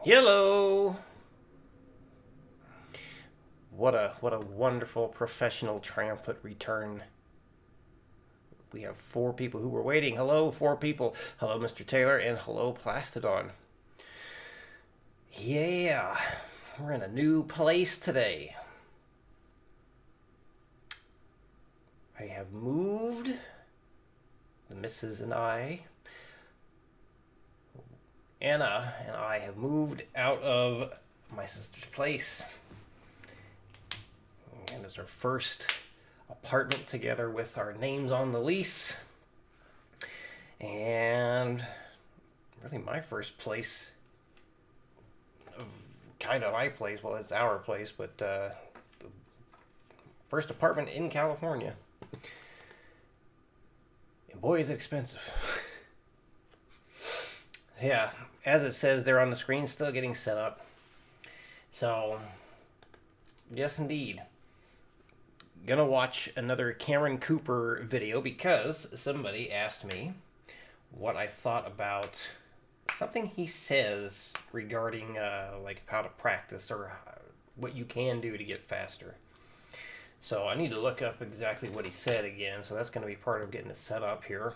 Hello. What a wonderful professional triumphant return. We have 4 people who were waiting. Hello, 4 people. Hello, Mr. Taylor, and hello, Plastodon. Yeah, we're in a new place today. I have moved. The missus and I, Anna and I, have moved out of my sister's place. And it's our first apartment together with our names on the lease. And really my first place, kind of my place, well, it's our place, but the first apartment in California. And boy, is it expensive. Yeah, as it says there on the screen, still getting set up. So, yes indeed. Gonna watch another Cameron Cooper video because somebody asked me what I thought about something he says regarding like how to practice or what you can do to get faster. So I need to look up exactly what he said again, so that's going to be part of getting it set up here.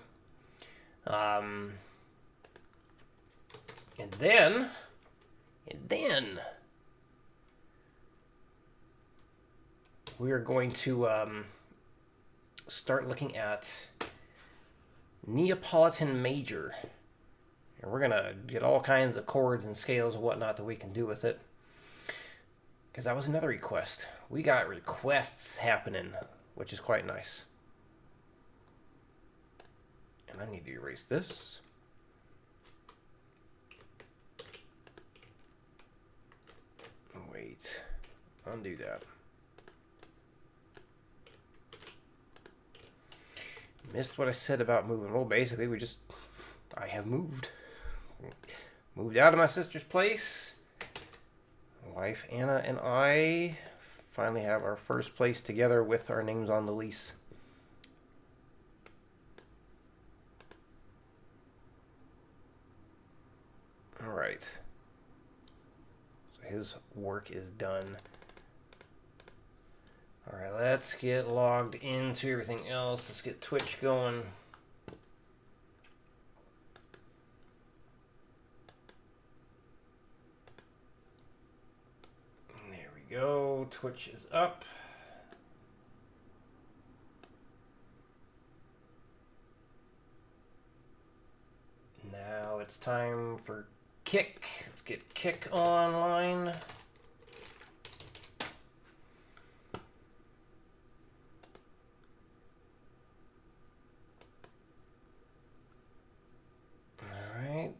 And then we are going to start looking at Neapolitan Major. And we're going to get all kinds of chords and scales and whatnot that we can do with it. Because that was another request. We got requests happening, which is quite nice. And I need to erase this. Wait. Undo that. Missed what I said about moving. Well, basically, I have moved. Moved out of my sister's place. My wife, Anna, and I finally have our first place together with our names on the lease. All right. So his work is done. All right, let's get logged into everything else. Let's get Twitch going. There we go. Twitch is up. Now it's time for Kick. Let's get Kick online.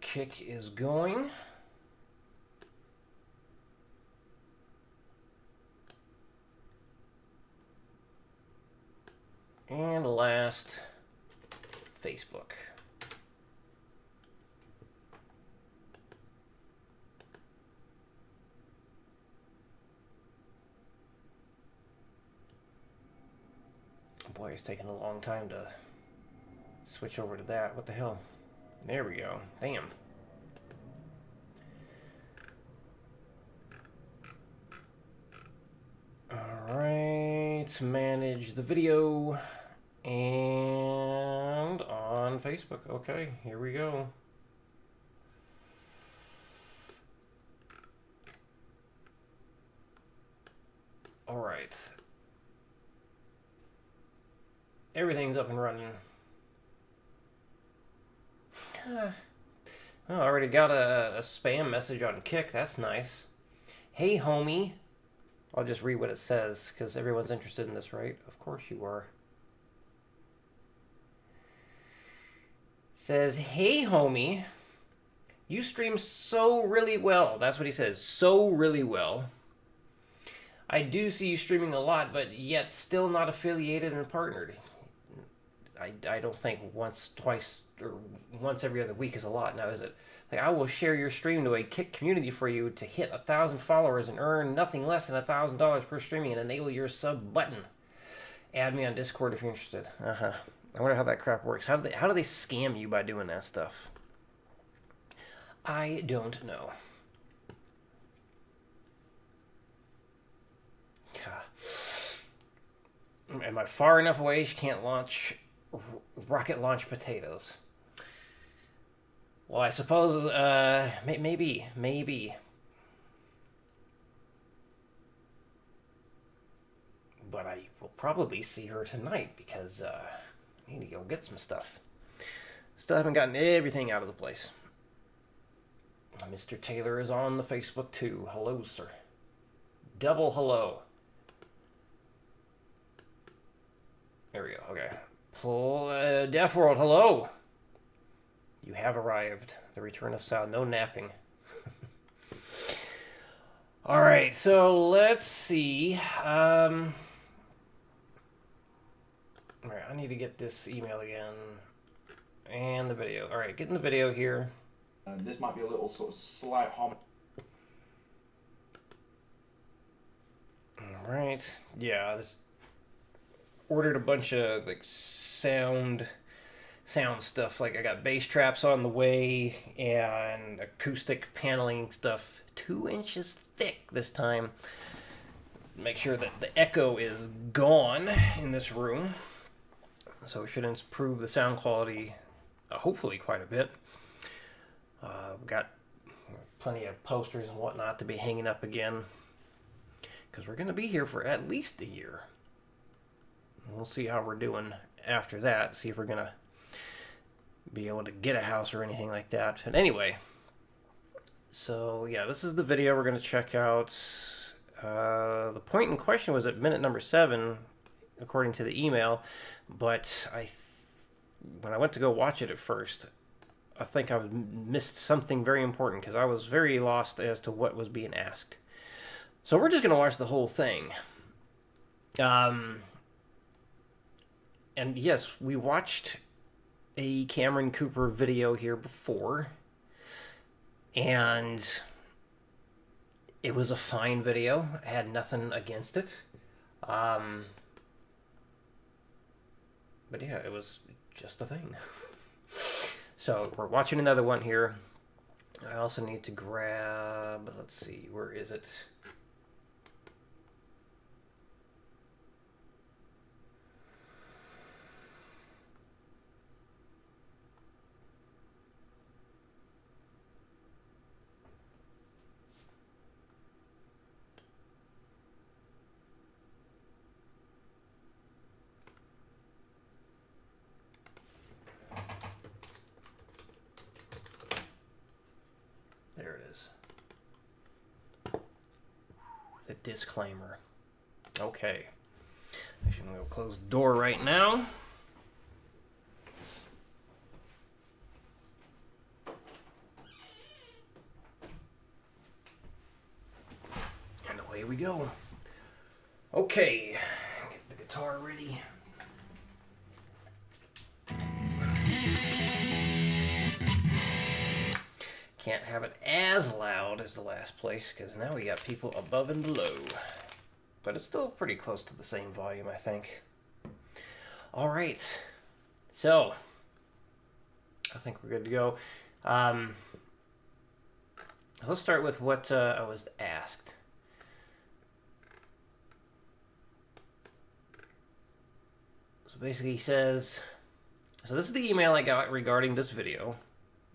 Kick is going. And last, Facebook. Boy, it's taking a long time to switch over to that. What the hell? There we go. Damn. Alright, manage the video and on Facebook. Okay, here we go. Alright. Everything's up and running. Well, I already got a spam message on Kick. That's nice. Hey, homie. I'll just read what it says, because everyone's interested in this, right? Of course you are. It says, hey, homie. You stream so really well. That's what he says. So really well. I do see you streaming a lot, but yet still not affiliated and partnered. I don't think once, twice, or once every other week is a lot now, is it? Like, I will share your stream to a Kick community for you to hit 1,000 followers and earn nothing less than $1,000 per streaming and enable your sub button. Add me on Discord if you're interested. I wonder how that crap works. How do they scam you by doing that stuff? I don't know. Am I far enough away she can't launch rocket launch potatoes? Well, I suppose, maybe. But I will probably see her tonight because I need to go get some stuff. Still haven't gotten everything out of the place. Mr. Taylor is on the Facebook too. Hello, sir. Double hello. There we go. Okay. Deaf World, hello. You have arrived. The return of sound. No napping. All right. So let's see. All right. I need to get this email again and the video. All right. Getting the video here. This might be a little sort of slight harm. All right. Yeah. This ordered a bunch of like sound stuff. Like I got bass traps on the way and acoustic paneling stuff 2 inches thick this time. Make sure that the echo is gone in this room. So it should improve the sound quality hopefully quite a bit. We've got plenty of posters and whatnot to be hanging up again because we're going to be here for at least a year. We'll see how we're doing after that. See if we're going to be able to get a house or anything like that. And anyway, so yeah, this is the video we're going to check out. The point in question was at minute number 7, according to the email. But when I went to go watch it at first, I think I missed something very important because I was very lost as to what was being asked. So we're just going to watch the whole thing. And yes, we watched a Cameron Cooper video here before, and it was a fine video. I had nothing against it. But yeah, it was just a thing. So we're watching another one here. I also need to grab, let's see, where is it? There it is. The disclaimer. Okay. Actually, I'm going to close the door right now. And away we go. Okay. Get the guitar ready. Can't have it as loud as the last place because now we got people above and below. But it's still pretty close to the same volume, I think. All right. So, I think we're good to go. Let's start with what I was asked. So basically he says, so this is the email I got regarding this video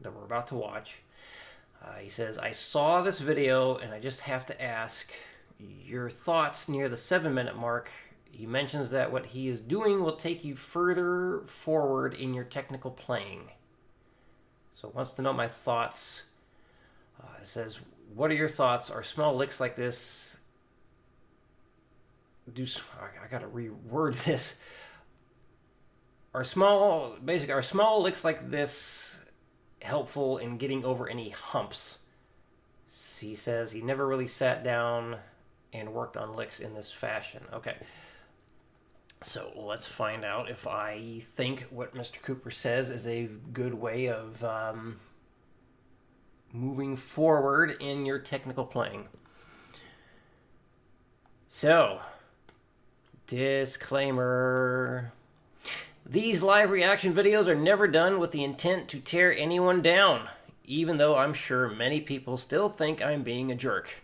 that we're about to watch. He says, I saw this video and I just have to ask your thoughts near the 7-minute mark. He mentions that what he is doing will take you further forward in your technical playing. So wants to know my thoughts. It says, what are your thoughts? Are small licks like this... I gotta reword this. Are small licks like this helpful in getting over any humps? He says he never really sat down and worked on licks in this fashion. Okay. So let's find out if I think what Mr. Cooper says is a good way of moving forward in your technical playing. So, disclaimer. These live reaction videos are never done with the intent to tear anyone down, even though I'm sure many people still think I'm being a jerk.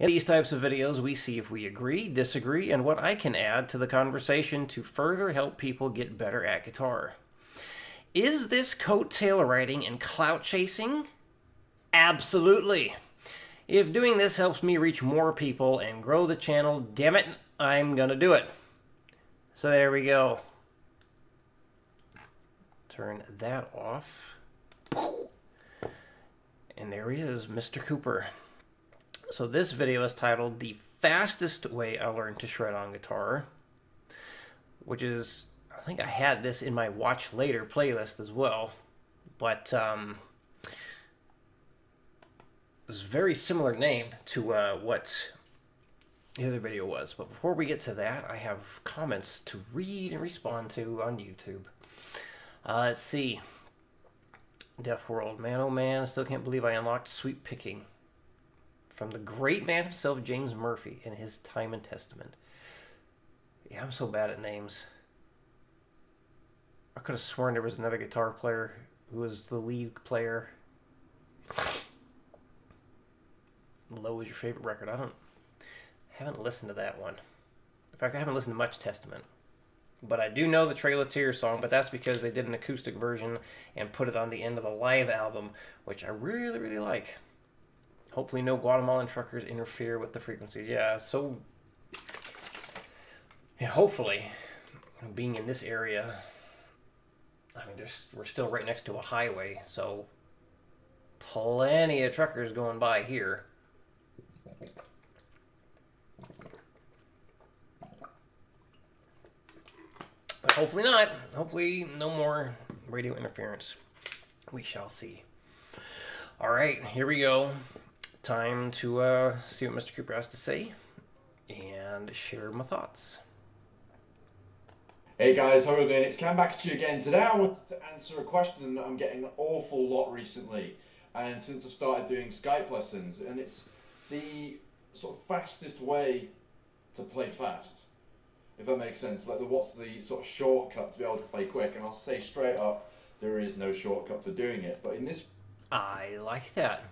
In these types of videos, we see if we agree, disagree, and what I can add to the conversation to further help people get better at guitar. Is this coattail riding and clout chasing? Absolutely. If doing this helps me reach more people and grow the channel, damn it, I'm gonna do it. So there we go. Turn that off. And there he is, Mr. Cooper. So this video is titled The Fastest Way I Learned to Shred on Guitar, which is, I think I had this in my Watch Later playlist as well, but it was a very similar name to what the other video was. But before we get to that, I have comments to read and respond to on YouTube. Let's see. Deaf World. Man, oh man, I still can't believe I unlocked Sweep Picking from the great man himself, James Murphy, in his Time and Testament. Yeah, I'm so bad at names. I could have sworn there was another guitar player who was the lead player. Low is your favorite record. I haven't listened to that one. In fact, I haven't listened to much Testament. But I do know the Trail of Tears song, but that's because they did an acoustic version and put it on the end of a live album, which I really, really like. Hopefully no Guatemalan truckers interfere with the frequencies. Yeah, so... yeah, hopefully, being in this area, I mean, we're still right next to a highway, so plenty of truckers going by here. But hopefully not. Hopefully no more radio interference. We shall see. All right, here we go. Time to see what Mr. Cooper has to say and share my thoughts. Hey guys, how are you doing? It's Cam back at you again. Today I wanted to answer a question that I'm getting an awful lot recently, and since I've started doing Skype lessons, and it's the sort of fastest way to play fast, if that makes sense. Like, what's the sort of shortcut to be able to play quick? And I'll say straight up, there is no shortcut for doing it. But in this, I like that.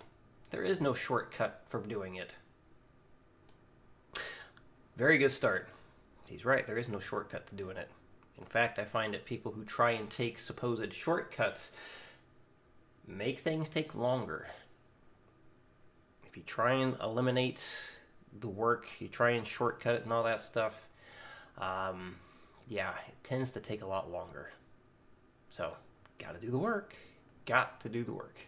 There is no shortcut for doing it. Very good start. He's right, there is no shortcut to doing it. In fact, I find that people who try and take supposed shortcuts make things take longer. If you try and eliminate the work, you try and shortcut it and all that stuff, yeah, it tends to take a lot longer. So, gotta do the work. Got to do the work.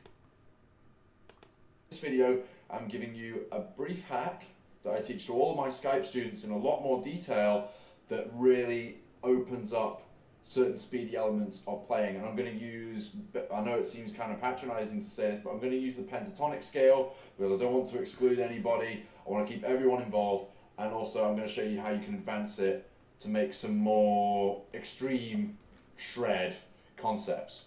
this video, I'm giving you a brief hack that I teach to all of my Skype students in a lot more detail that really opens up certain speedy elements of playing. And I'm going to use, I know it seems kind of patronizing to say this, but I'm going to use the pentatonic scale because I don't want to exclude anybody. I want to keep everyone involved, and also I'm going to show you how you can advance it to make some more extreme shred concepts.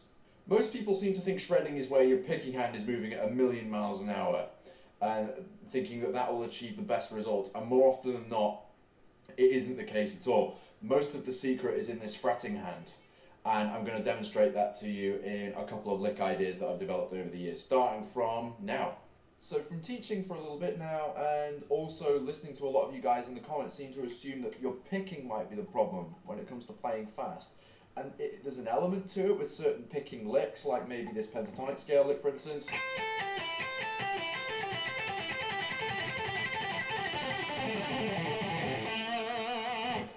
Most people seem to think shredding is where your picking hand is moving at 1,000,000 miles an hour and thinking that that will achieve the best results, and more often than not it isn't the case at all. Most of the secret is in this fretting hand, and I'm going to demonstrate that to you in a couple of lick ideas that I've developed over the years, starting from now. So from teaching for a little bit now, and also listening to a lot of you guys in the comments seem to assume that your picking might be the problem when it comes to playing fast. And there's an element to it with certain picking licks, like maybe this pentatonic scale lick, for instance.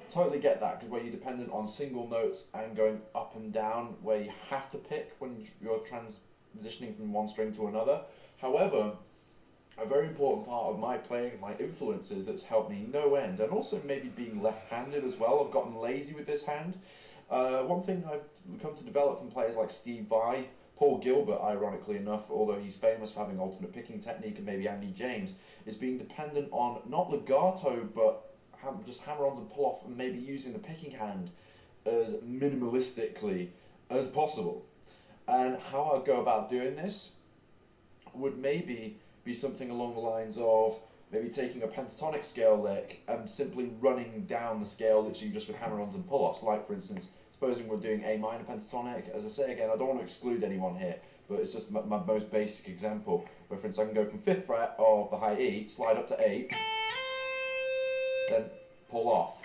Totally get that, because where you're dependent on single notes and going up and down, where you have to pick when you're transitioning from one string to another. However, a very important part of my playing and my influences that's helped me no end, and also maybe being left-handed as well. I've gotten lazy with this hand. One thing I've come to develop from players like Steve Vai, Paul Gilbert, ironically enough, although he's famous for having alternate picking technique, and maybe Andy James, is being dependent on not legato, but just hammer-ons and pull-off, and maybe using the picking hand as minimalistically as possible. And how I'd go about doing this would maybe be something along the lines of maybe taking a pentatonic scale lick and simply running down the scale literally just with hammer-ons and pull-offs. Like, for instance, supposing we're doing A minor pentatonic. As I say again, I don't want to exclude anyone here, but it's just my most basic example. Where, for instance, I can go from 5th fret of the high E, slide up to 8, then pull off,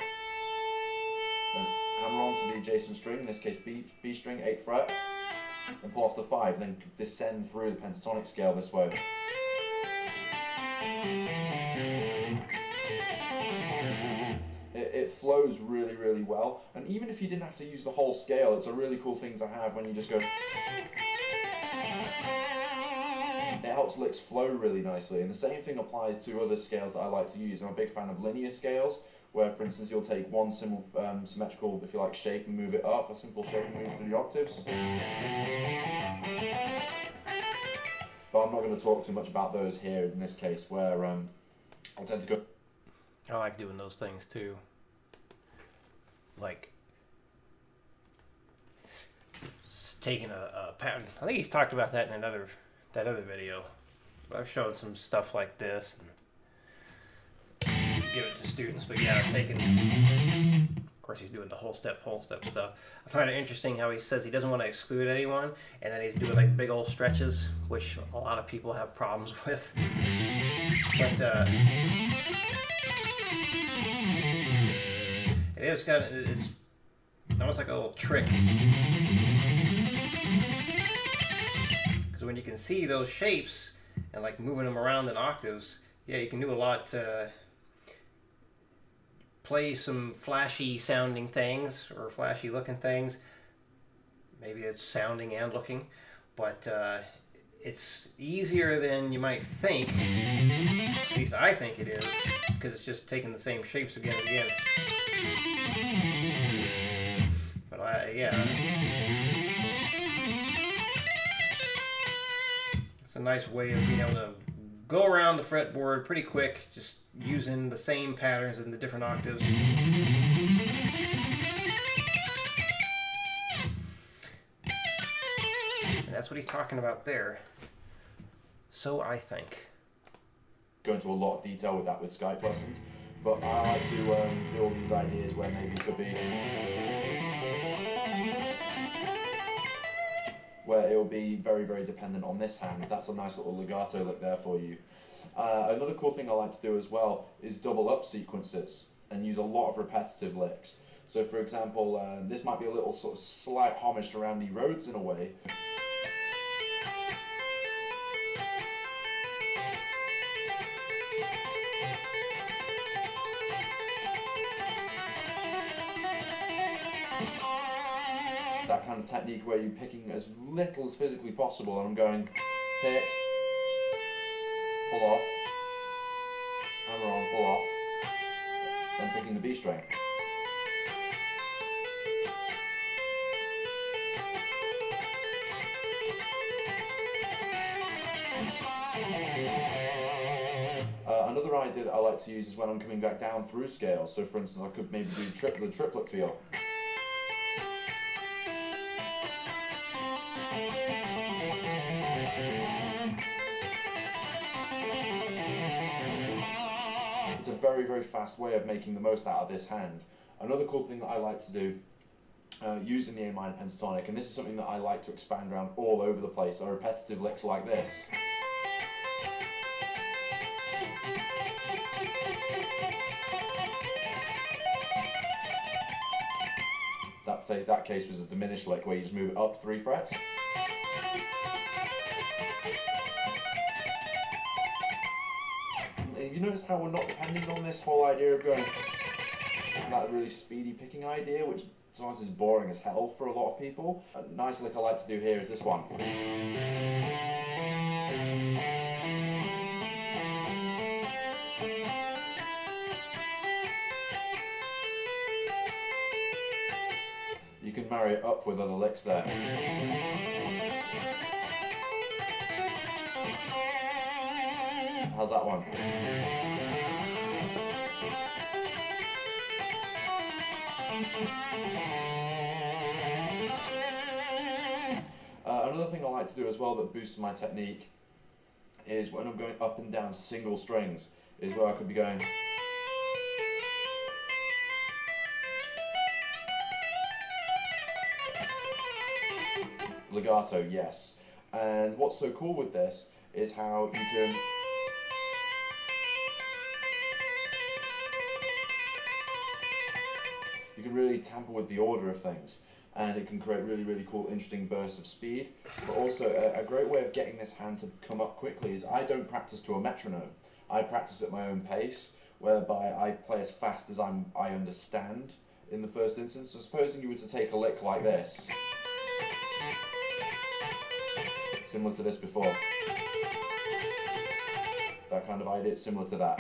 then hammer onto the adjacent string, in this case B string, 8th fret, and pull off to 5, then descend through the pentatonic scale this way. It flows really, really well, and even if you didn't have to use the whole scale, it's a really cool thing to have when you just go. It helps licks flow really nicely, and the same thing applies to other scales that I like to use. I'm a big fan of linear scales, where, for instance, you'll take one symmetrical, if you like, shape and move it up, a simple shape and move through the octaves. But I'm not going to talk too much about those here in this case, where I'll tend to go. I like doing those things too. Like taking a pattern. I think he's talked about that in that other video. But I've shown some stuff like this and give it to students. But yeah, taking. Of course, he's doing the whole step stuff. I find it interesting how he says he doesn't want to exclude anyone, and then he's doing like big old stretches, which a lot of people have problems with. But it is kind of, it's almost like a little trick. Because when you can see those shapes and like moving them around in octaves, yeah, you can do a lot to play some flashy sounding things or flashy looking things. Maybe it's sounding and looking, but it's easier than you might think. At least I think it is, because it's just taking the same shapes again and again. But yeah. It's a nice way of being able to go around the fretboard pretty quick, just using the same patterns in the different octaves. And that's what he's talking about there. So I think. Go into a lot of detail with that with Skype lessons, but I like to do all these ideas where maybe it could be where it will be very, very dependent on this hand. That's a nice little legato lick there for you. Another cool thing I like to do as well is double up sequences and use a lot of repetitive licks. So for example, this might be a little sort of slight homage to Randy Rhoads in a way. That kind of technique where you're picking as little as physically possible, and I'm going pick, pull off, hammer on, pull off, and picking the B string. Another idea that I like to use is when I'm coming back down through scales. So for instance, I could maybe do the triplet feel. It's a very, very fast way of making the most out of this hand. Another cool thing that I like to do using the A minor pentatonic, and this is something that I like to expand around all over the place, are repetitive licks like this. That case was a diminished lick where you just move it up 3 frets. You notice how we're not depending on this whole idea of going that really speedy picking idea, which sometimes is boring as hell for a lot of people. A nice lick I like to do here is this one. You can marry it up with other licks there. How's that one? Another thing I like to do as well that boosts my technique is when I'm going up and down single strings, is where I could be going. Legato, yes. And what's so cool with this is how you can really tamper with the order of things, and it can create really, really cool, interesting bursts of speed. But also a great way of getting this hand to come up quickly is I don't practice to a metronome. I practice at my own pace, whereby I play as fast as I understand in the first instance. So supposing you were to take a lick like this, similar to this before, that kind of idea, it's similar to that.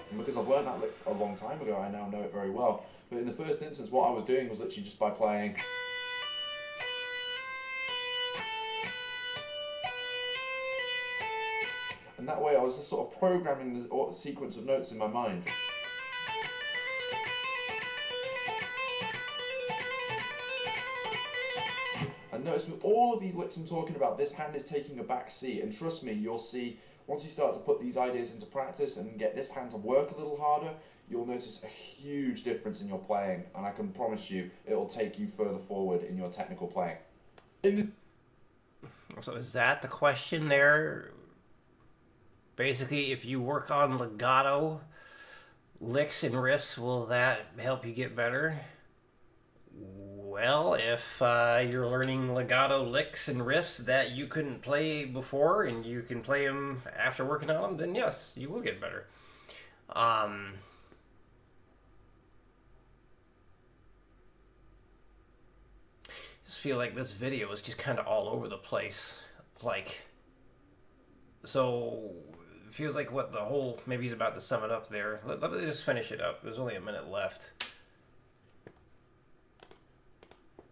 And because I've learned that lick a long time ago, I now know it very well. But in the first instance, what I was doing was literally just by playing. And that way I was just sort of programming the sequence of notes in my mind. And notice with all of these licks I'm talking about, this hand is taking a back seat, and trust me, you'll see, once you start to put these ideas into practice and get this hand to work a little harder, you'll notice a huge difference in your playing, and I can promise you, it'll take you further forward in your technical playing. So is that the question there? Basically, if you work on legato licks and riffs, will that help you get better? Well, if you're learning legato licks and riffs that you couldn't play before and you can play them after working on them, then yes, you will get better. I just feel like this video is just kind of all over the place. Like, so it feels like what the whole, maybe he's about to sum it up there. Let me just finish it up. There's only a minute left.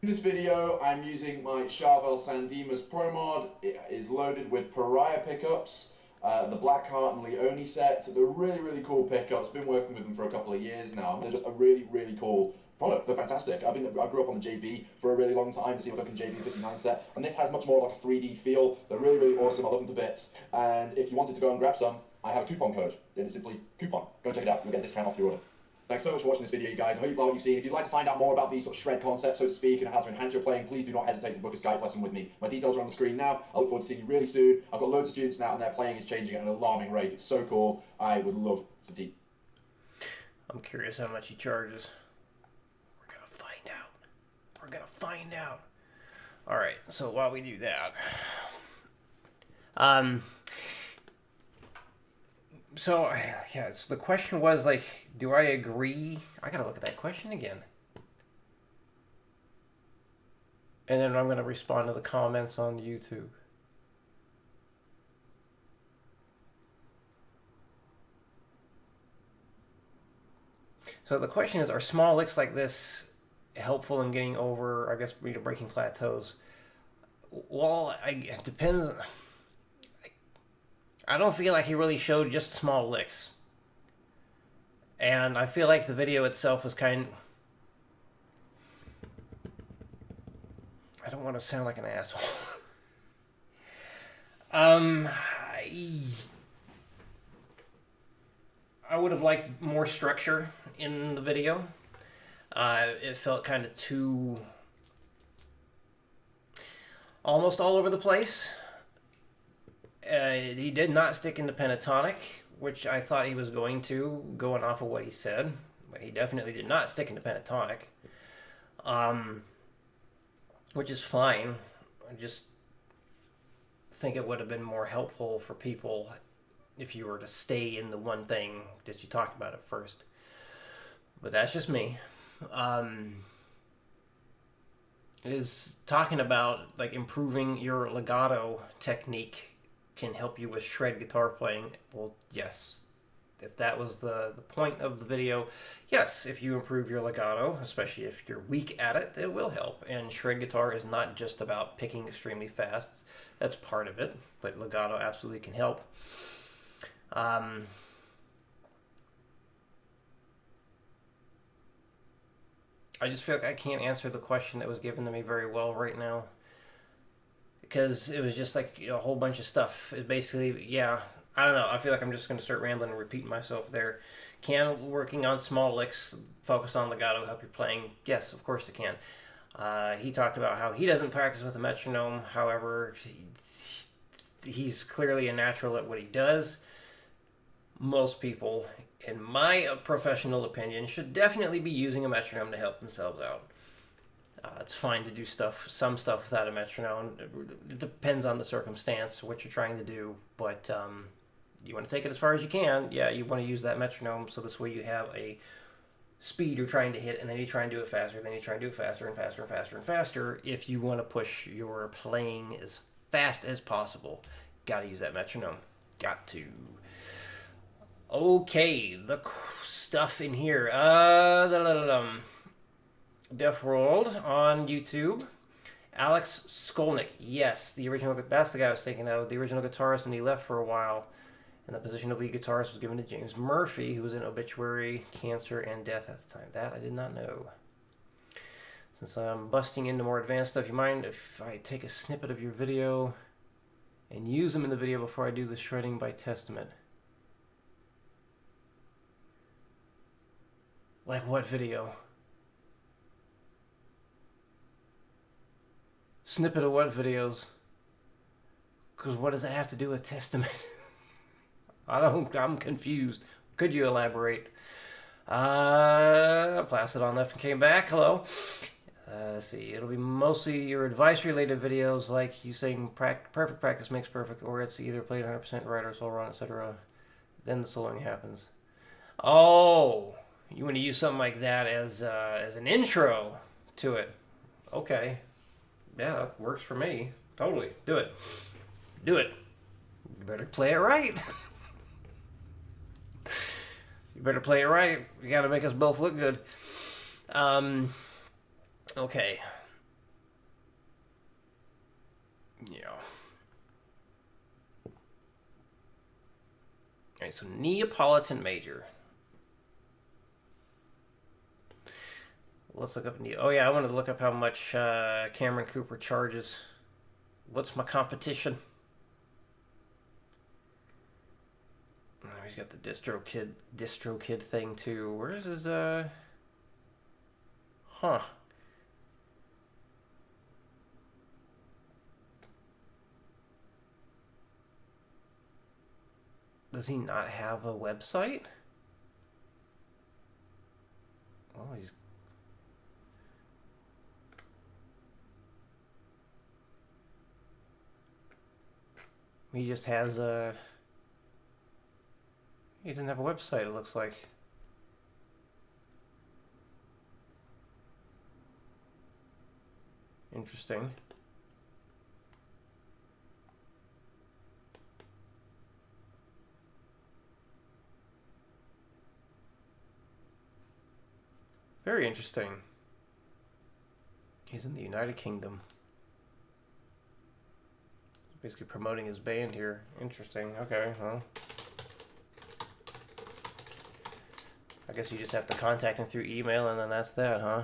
In this video, I'm using my Charvel Sandimas Pro Mod. It is loaded with Pariah pickups, the Blackheart and Leone set. They're really, really cool pickups. Been working with them for a couple of years now. They're just a really, really cool product. They're fantastic. I grew up on the JB for a really long time, the Seymour Duncan JB 59 set, and this has much more like a 3D feel. They're really, really awesome. I love them to bits. And if you wanted to go and grab some, I have a coupon code. It is simply coupon. Go check it out. You'll get a discount off your order. Thanks so much for watching this video, you guys. I hope you've liked what you've seen. If you'd like to find out more about these sort of shred concepts, so to speak, and how to enhance your playing, please do not hesitate to book a Skype lesson with me. My details are on the screen now. I look forward to seeing you really soon. I've got loads of students now, and their playing is changing at an alarming rate. It's so cool. I would love to teach. I'm curious how much he charges. We're going to find out. We're going to find out. All right, so while we do that... So, yeah, so the question was, like, do I agree? I gotta look at that question again. And then I'm going to respond to the comments on YouTube. So the question is, are small licks like this helpful in getting over, I guess, breaking plateaus? Well, it depends... I don't feel like he really showed just small licks. And I feel like the video itself was kind... I don't want to sound like an asshole. I would have liked more structure in the video. It felt kind of too... almost all over the place. He did not stick in the pentatonic, which I thought he was going to, going off of what he said. But he definitely did not stick in the pentatonic. Which is fine. I just think it would have been more helpful for people if you were to stay in the one thing that you talked about at first. But that's just me. Is talking about like improving your legato technique can help you with shred guitar playing. Well, yes. If that was the point of the video, yes, if you improve your legato, especially if you're weak at it, it will help. And shred guitar is not just about picking extremely fast. That's part of it, but legato absolutely can help. I just feel like I can't answer the question that was given to me very well right now. Because it was just like a whole bunch of stuff. It basically, yeah, I don't know. I feel like I'm just going to start rambling and repeating myself there. Can working on small licks, focus on legato, help you playing? Yes, of course it can. He talked about how he doesn't practice with a metronome. However, he's clearly a natural at what he does. Most people, in my professional opinion, should definitely be using a metronome to help themselves out. It's fine to do some stuff without a metronome. It depends on the circumstance, what you're trying to do, but you want to take it as far as you can. Yeah, you want to use that metronome, so this way you have a speed you're trying to hit, and then you try and do it faster, then you try and do it faster and faster and faster and faster. If you want to push your playing as fast as possible, got to use that metronome. Got to. Okay, the stuff in here. Deaf World on YouTube. Alex Skolnick. Yes, the original. That's the guy I was thinking of. The original guitarist, and he left for a while. And the position of lead guitarist was given to James Murphy, who was in obituary, cancer, and death at the time. That I did not know. Since I'm busting into more advanced stuff, you mind if I take a snippet of your video and use them in the video before I do the shredding by testament? Like what video? Snippet of what videos? Because what does that have to do with testament? I'm confused. Could you elaborate? Placid left and came back. Hello. Let's see. It'll be mostly your advice-related videos, like you saying perfect practice makes perfect, or it's either played 100% right or solo run, etc. Then the soloing happens. Oh, you want to use something like that as an intro to it? Okay. Yeah, that works for me. Totally. Do it. Do it. You better play it right. You better play it right. You got to make us both look good. Okay. Yeah. Alright, so Neapolitan Major. Let's look up Oh yeah, I wanted to look up how much Cameron Cooper charges. What's my competition? Oh, he's got the DistroKid thing too. Where's his Huh. Does he not have a website? Oh, he just has a... He doesn't have a website, it looks like. Interesting. Very interesting. He's in the United Kingdom. Basically promoting his band here. Interesting. Okay, well. I guess you just have to contact him through email and then that's that, huh?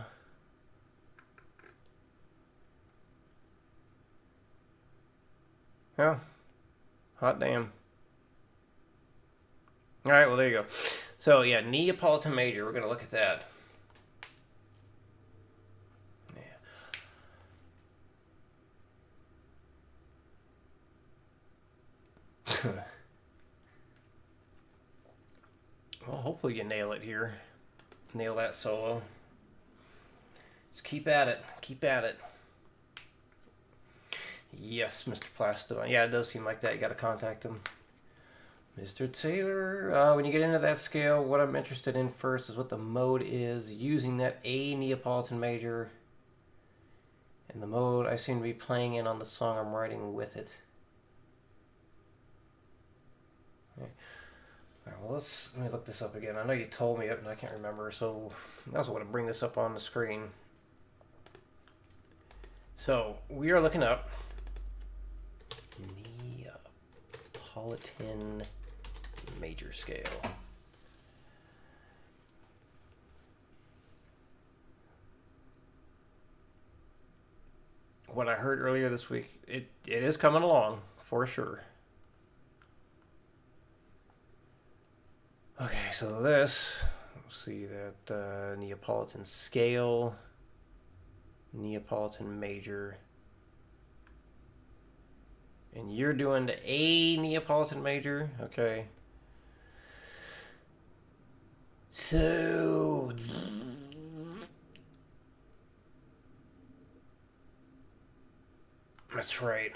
Yeah. Hot damn. Alright, well there you go. So yeah, Neapolitan Major, we're going to look at that. Well, hopefully you nail it here. Nail that solo. Just keep at it. Keep at it. Yes, Mr. Plastodon. Yeah, it does seem like that. You got to contact him. Mr. Taylor, when you get into that scale, what I'm interested in first is what the mode is. Using that A Neapolitan Major. And the mode I seem to be playing in on the song I'm writing with it. Okay. All right, well, let me look this up again. I know you told me it, and I can't remember, so I also want to bring this up on the screen. So, we are looking up Neapolitan Major scale. What I heard earlier this week, it is coming along, for sure. Okay, so this, let's see that Neapolitan scale, Neapolitan major, and you're doing the A Neapolitan major, okay. So that's right.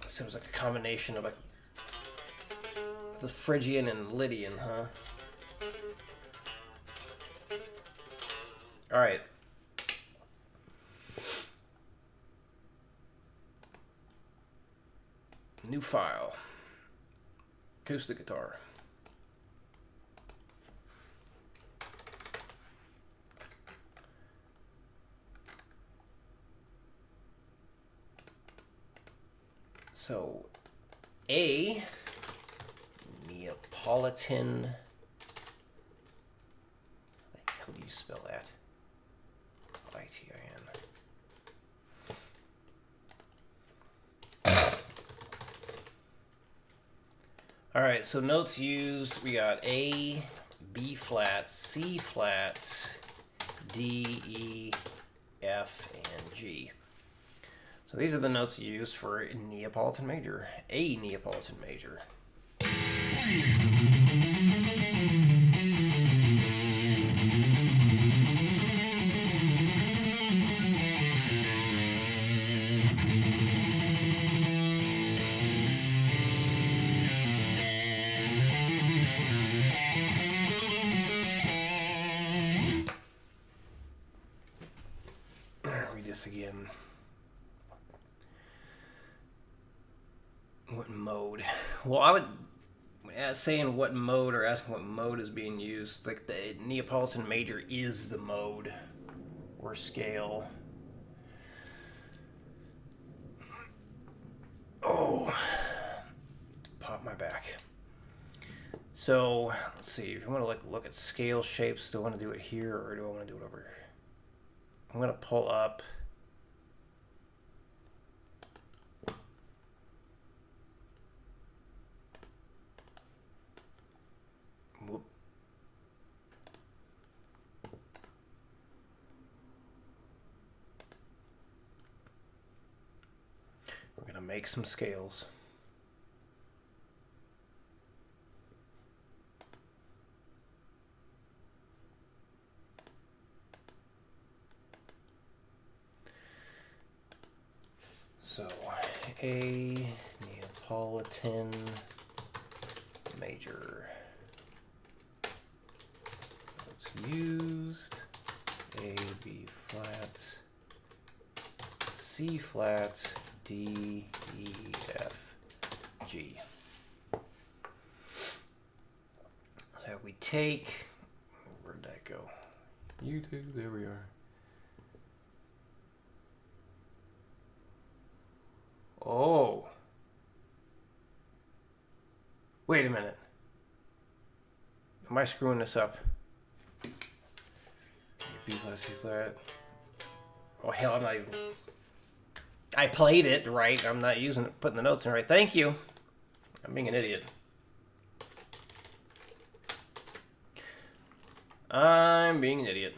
This was like a combination of the Phrygian and Lydian, huh? All right. New file. Acoustic guitar. So, A, Neapolitan. How do you spell that? I-T-I-N. All right, so notes used, we got A, B flat, C flat, D, E, F, and G. So these are the notes used for Neapolitan major, A Neapolitan major. Read this again. What mode? Well, I would saying what mode or asking what mode is being used. Like the Neapolitan major is the mode or scale. Oh, pop my back. So let's see. If you want to like look at scale shapes, do I want to do it here or do I want to do it over here? I'm gonna pull up. We're gonna make some scales. So, A Neapolitan major. Notes used. A, B flat, C flat, D, E, F, G. So we take, where'd that go? YouTube, there we are. Oh. Wait a minute. Am I screwing this up? B flat, C flat. Oh hell, I'm not even. I played it right. I'm not using it, putting the notes in right. Thank you. I'm being an idiot. I'm being an idiot.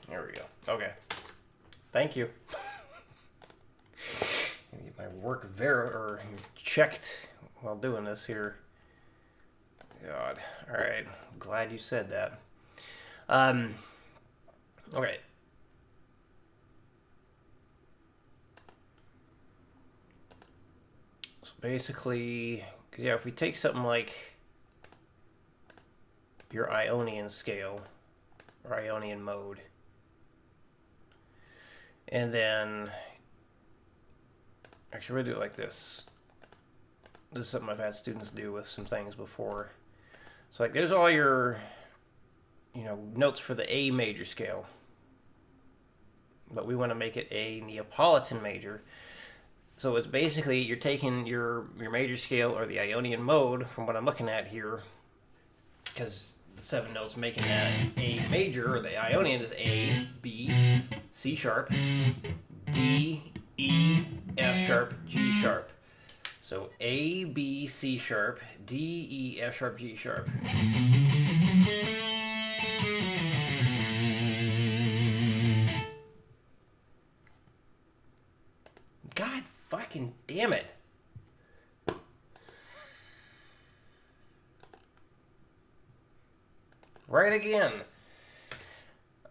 There we go. Okay. Thank you. I'm gonna get my work checked while doing this here. God. All right. Glad you said that. Okay. So basically, yeah, if we take something like your Ionian scale or Ionian mode, and then actually we're gonna do it like this. This is something I've had students do with some things before. So like there's all your, notes for the A major scale. But we want to make it a Neapolitan major. So it's basically you're taking your major scale or the Ionian mode from what I'm looking at here, because the 7 notes making that A major or the Ionian is A, B, C sharp, D, E, F sharp, G sharp. So A, B, C sharp, D, E, F sharp, G sharp. God fucking damn it. Right again.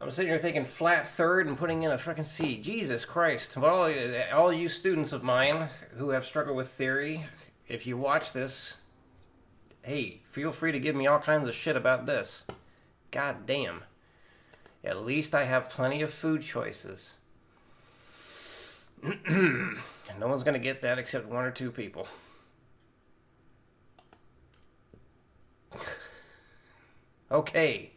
I'm sitting here thinking flat third and putting in a fucking C. Jesus Christ. Well, all you students of mine who have struggled with theory, if you watch this, hey, feel free to give me all kinds of shit about this. God damn. At least I have plenty of food choices. No one's going to get that except one or two people. Okay.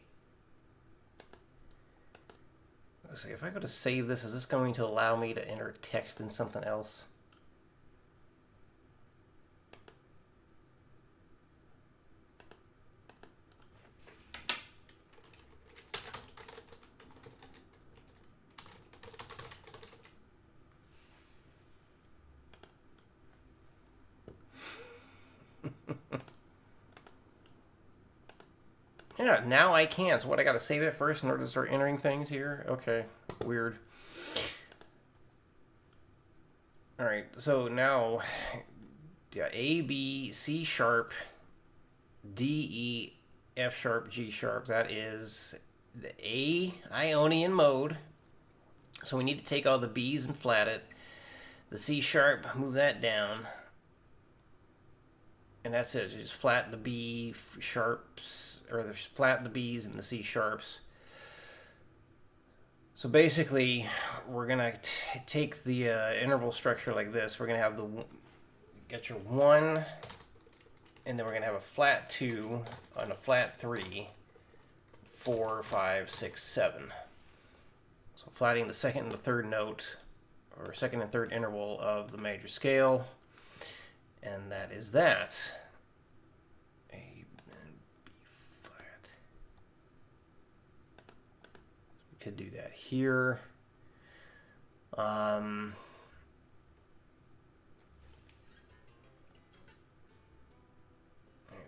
Let's see, if I go to save this, is this going to allow me to enter text in something else? Yeah, now I can. So what, I gotta save it first in order to start entering things here? Okay, weird. Alright, so now, yeah, A, B, C sharp, D, E, F sharp, G sharp. That is the A Ionian mode. So we need to take all the B's and flat it. The C sharp, move that down. And that's it. Just flat the B sharps, or flat the B's and the C sharps. So basically, we're gonna take the interval structure like this. We're gonna have get your 1, and then we're gonna have a flat 2 on a flat 3, 4, 5, 6, 7. So flatting the second and the third note, or second and third interval of the major scale. And that is that. A and B flat. We could do that here.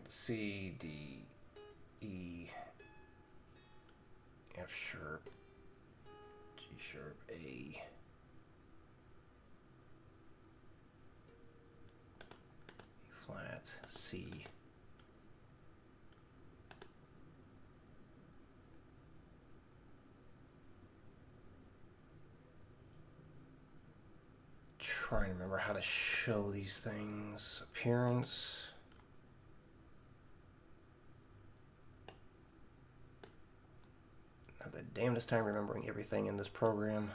C, D, E, F sharp, G sharp, A. Flat, C. Trying to remember how to show these things. Appearance. Not the damnedest time remembering everything in this program.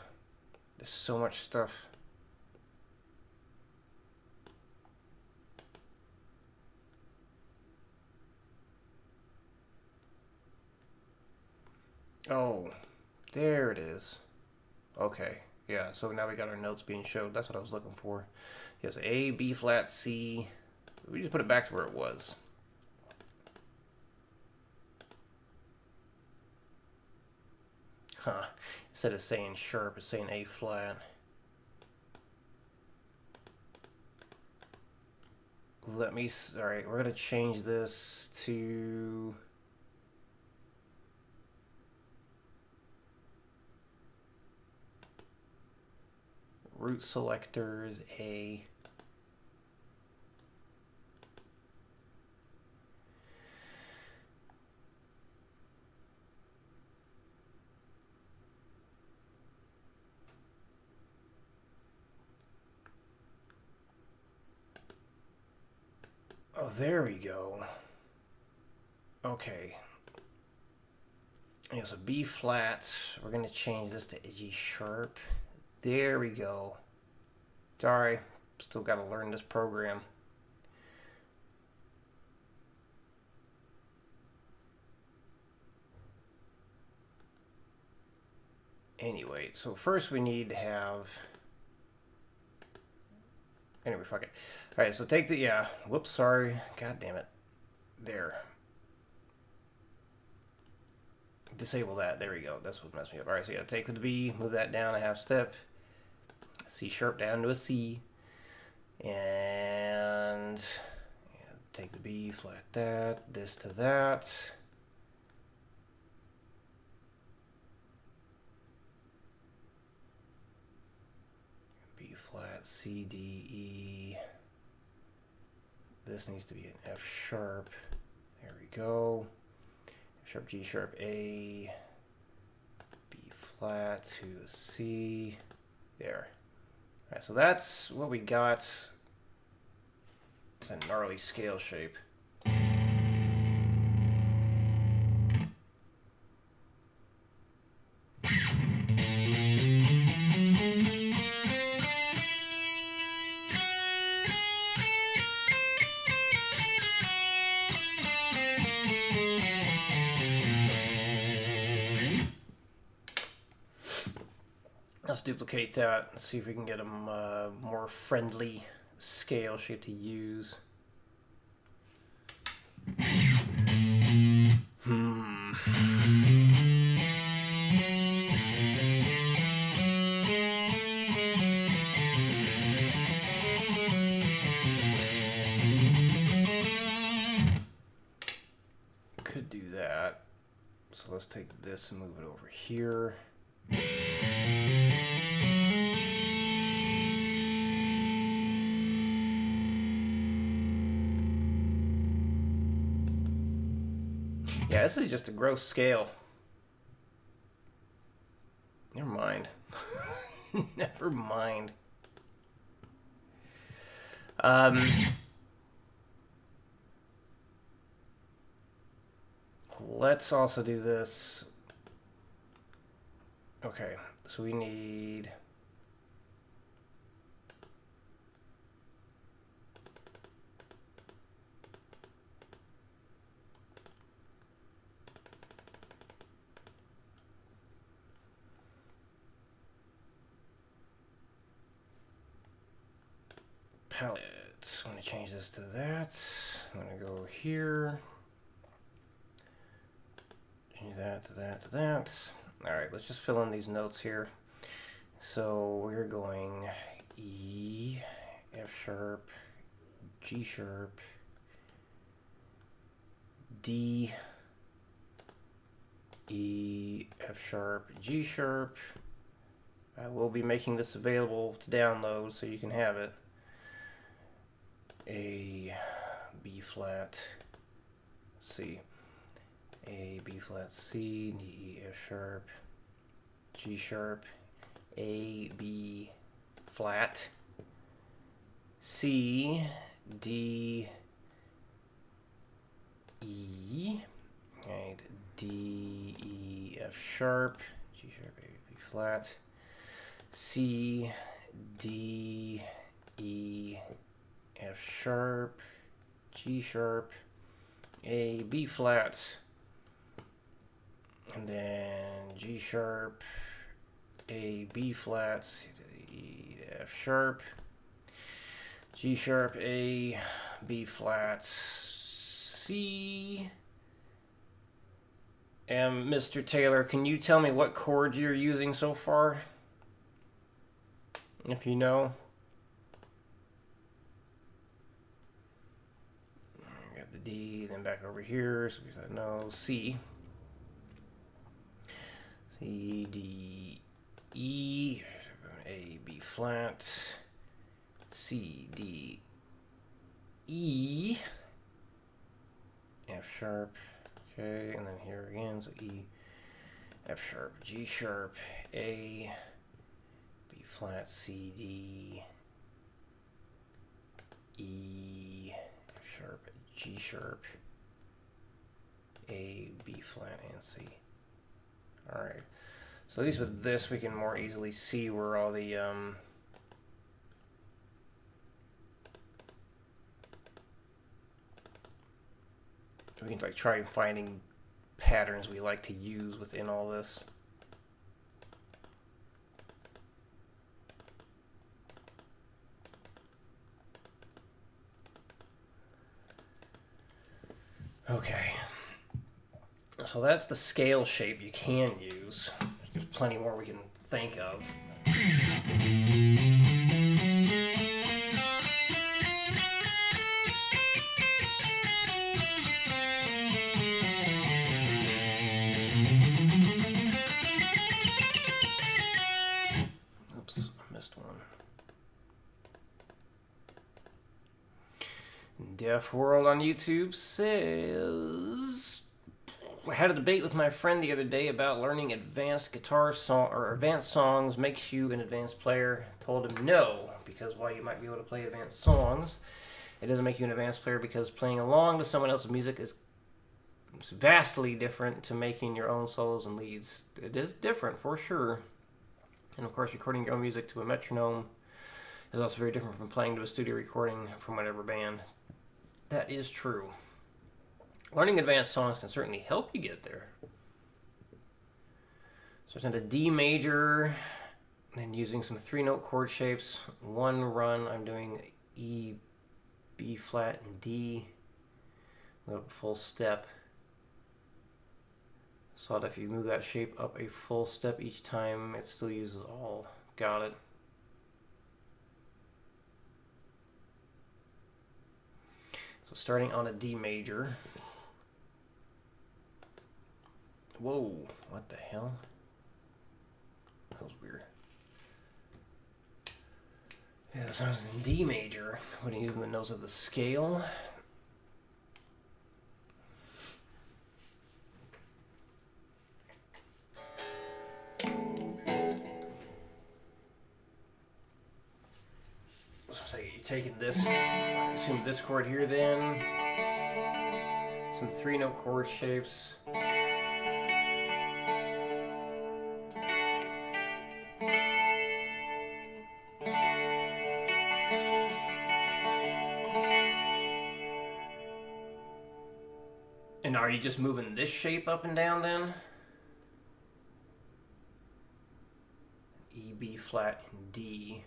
There's so much stuff. Oh, there it is. Okay, yeah, so now we got our notes being showed. That's what I was looking for. Yes, A, B flat, C. We just put it back to where it was. Huh. Instead of saying sharp, it's saying A flat. Alright, we're going to change this to... root selectors, A. Oh, there we go. Okay. Yeah, so B flat. We're going to change this to G sharp. There we go. Sorry, still got to learn this program. Anyway, so first we need to have... Anyway, fuck it. Alright, so take the... Yeah, whoops, sorry. God damn it. There. Disable that. There we go. That's what messed me up. Alright, so yeah, take with the B, move that down a half step. C sharp down to a C. And take the B, flat that, this to that. B flat, C, D, E. This needs to be an F sharp. There we go. F sharp, G sharp, A. B flat to a C. There. All right, so that's what we got. It's a gnarly scale shape. Let's duplicate that and see if we can get a more friendly scale shape to use. Could do that. So let's take this and move it over here. Yeah, this is just a gross scale. Never mind. Never mind. Let's also do this. Okay, so we need... palette. I'm going to change this to that. I'm going to go here. Change that to that to that. Alright, let's just fill in these notes here. So we're going E, F sharp, G sharp, D, E, F sharp, G sharp. I will be making this available to download so you can have it. A, B flat, C. A, B flat, C, D, E, F sharp, G sharp, A, B flat, C, D, E, right, D, E, F sharp, G sharp, A, B flat, C, D, E, F sharp, G sharp, A, B flat, and then G sharp, A, B flat, E, F sharp, G sharp, A, B flat, C. And Mr. Taylor, can you tell me what chords you're using so far? If you know. Got the D, then back over here, so we said no, C. C, D, E, A, B flat, C, D, E, F sharp, okay, and then here again, so E, F sharp, G sharp, A, B flat, C, D, E, F sharp, G sharp, A, B flat, and C. Alright, so at least with this we can more easily see where all the we can like try finding patterns we like to use within all this. Okay. So that's the scale shape you can use. There's plenty more we can think of. Deaf World on YouTube says, I had a debate with my friend the other day about learning advanced guitar song or advanced songs makes you an advanced player. Told him no, because while you might be able to play advanced songs, it doesn't make you an advanced player because playing along to someone else's music is vastly different to making your own solos and leads. It is different for sure. And of course, recording your own music to a metronome is also very different from playing to a studio recording from whatever band. That is true. Learning advanced songs can certainly help you get there. So it's in the D major, and using some 3-note chord shapes. One run, I'm doing E, B flat, and D. A full step. So that if you move that shape up a full step each time, it still uses all. Got it. So starting on a D major. Whoa, what the hell? That was weird. Yeah, so I was in D major when I'm using the notes of the scale. So you're taking this, assume this chord here then, some 3-note chord shapes. And are you just moving this shape up and down then? E, B flat, and D.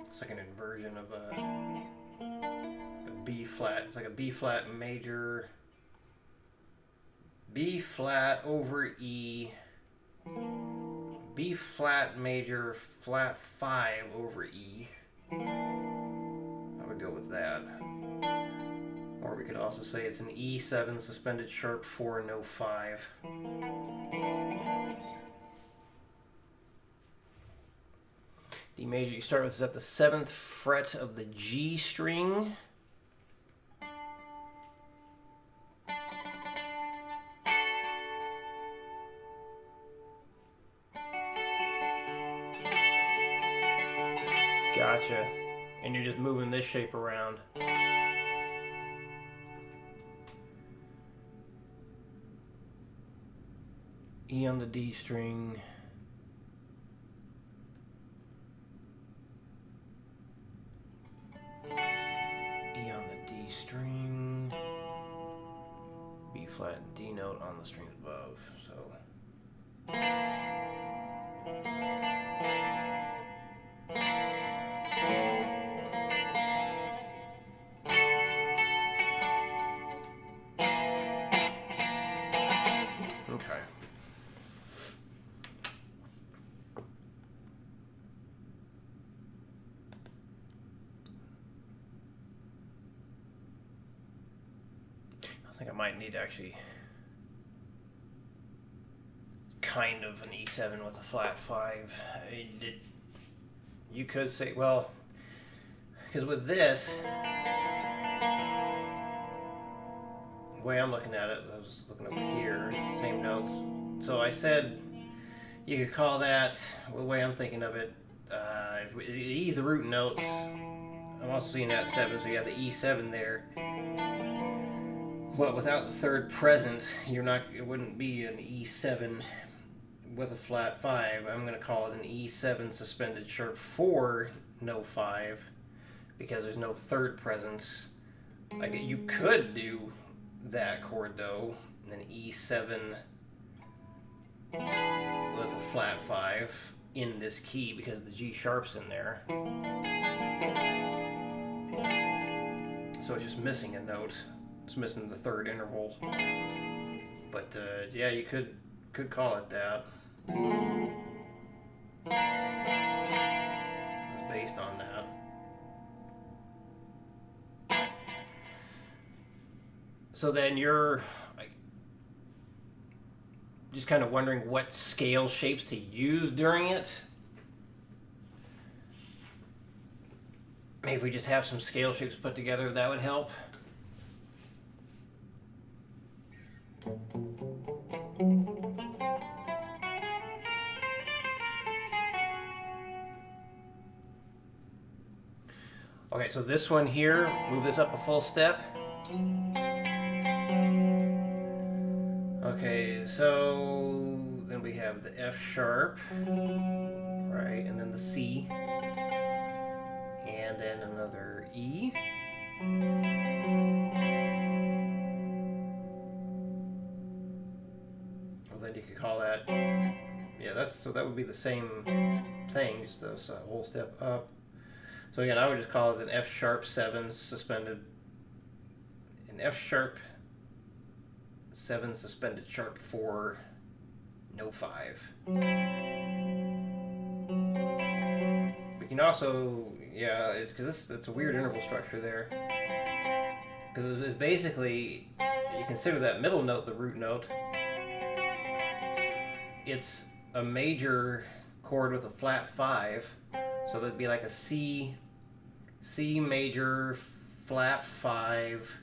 It's like an inversion of a B flat. It's like a B flat major, B flat over E, B flat major, flat 5 over E. I would go with that. Or we could also say it's an E7 suspended sharp 4, no 5. D major, you start with is at the 7th fret of the G string. Gotcha. And you're just moving this shape around. E on the D string. E on the D string. B flat and D note on the strings above. So. Okay. I think I might need actually kind of an E7 with a flat 5. You could say, well, because with this, the way I'm looking at it, I was looking over here, same notes. So I said you could call that, well, the way I'm thinking of it, if E's the root note. I'm also seeing that 7, so you have the E7 there. But without the third present, it wouldn't be an E7 with a flat 5. I'm going to call it an E7 suspended sharp 4, no 5, because there's no third present. You could do that chord though, an E7 with a flat 5 in this key because the G sharp's in there. So it's just missing a note. It's missing the third interval. But yeah, you could call it that. It's based on that. So then you're like just kind of wondering what scale shapes to use during it. Maybe if we just have some scale shapes put together, that would help. Okay, so this one here, move this up a full step. Okay, so then we have the F sharp, right, and then the C, and then another E. Well, then you could call that, yeah, so that would be the same thing, just a whole step up. So again, I would just call it an F sharp 7 suspended, an F sharp 7 suspended sharp 4, no 5. We can also, yeah, it's because it's a weird interval structure there. Because it's basically, you consider that middle note the root note. It's a major chord with a flat 5, so that'd be like a C major flat 5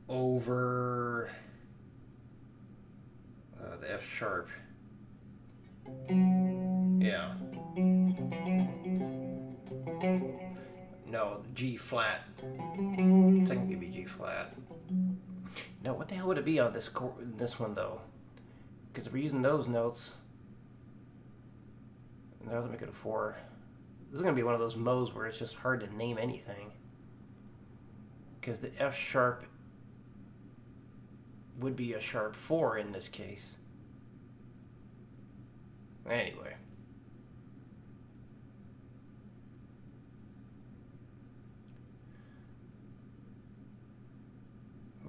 over the F sharp. Yeah. No, G flat. Second could be G flat. No, what the hell would it be on this one though? Because if we're using those notes, that would make it a 4. This is going to be one of those modes where it's just hard to name anything. Because the F sharp would be a sharp 4 in this case. Anyway.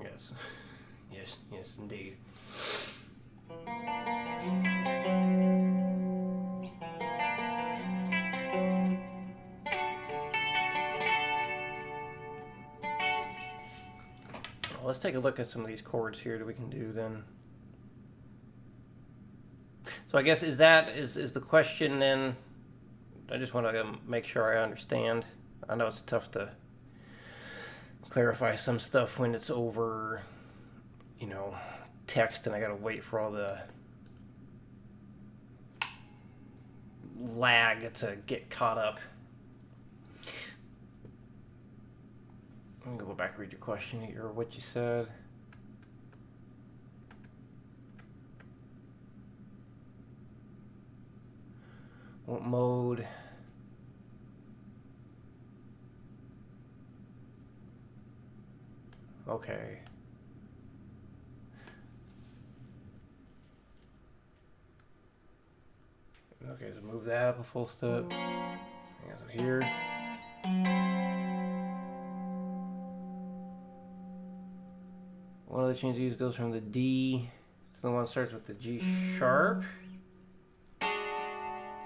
Yes. Yes, indeed. Well, let's take a look at some of these chords here that we can do then. So I guess is the question then, I just want to make sure I understand. I know it's tough to clarify some stuff when it's over, text and I gotta wait for all the lag to get caught up. I'm gonna go back and read your question or what you said. What mode? Okay. Okay, so move that up a full step. Yeah, so here. One of the changes goes from the D to the one that starts with the G sharp.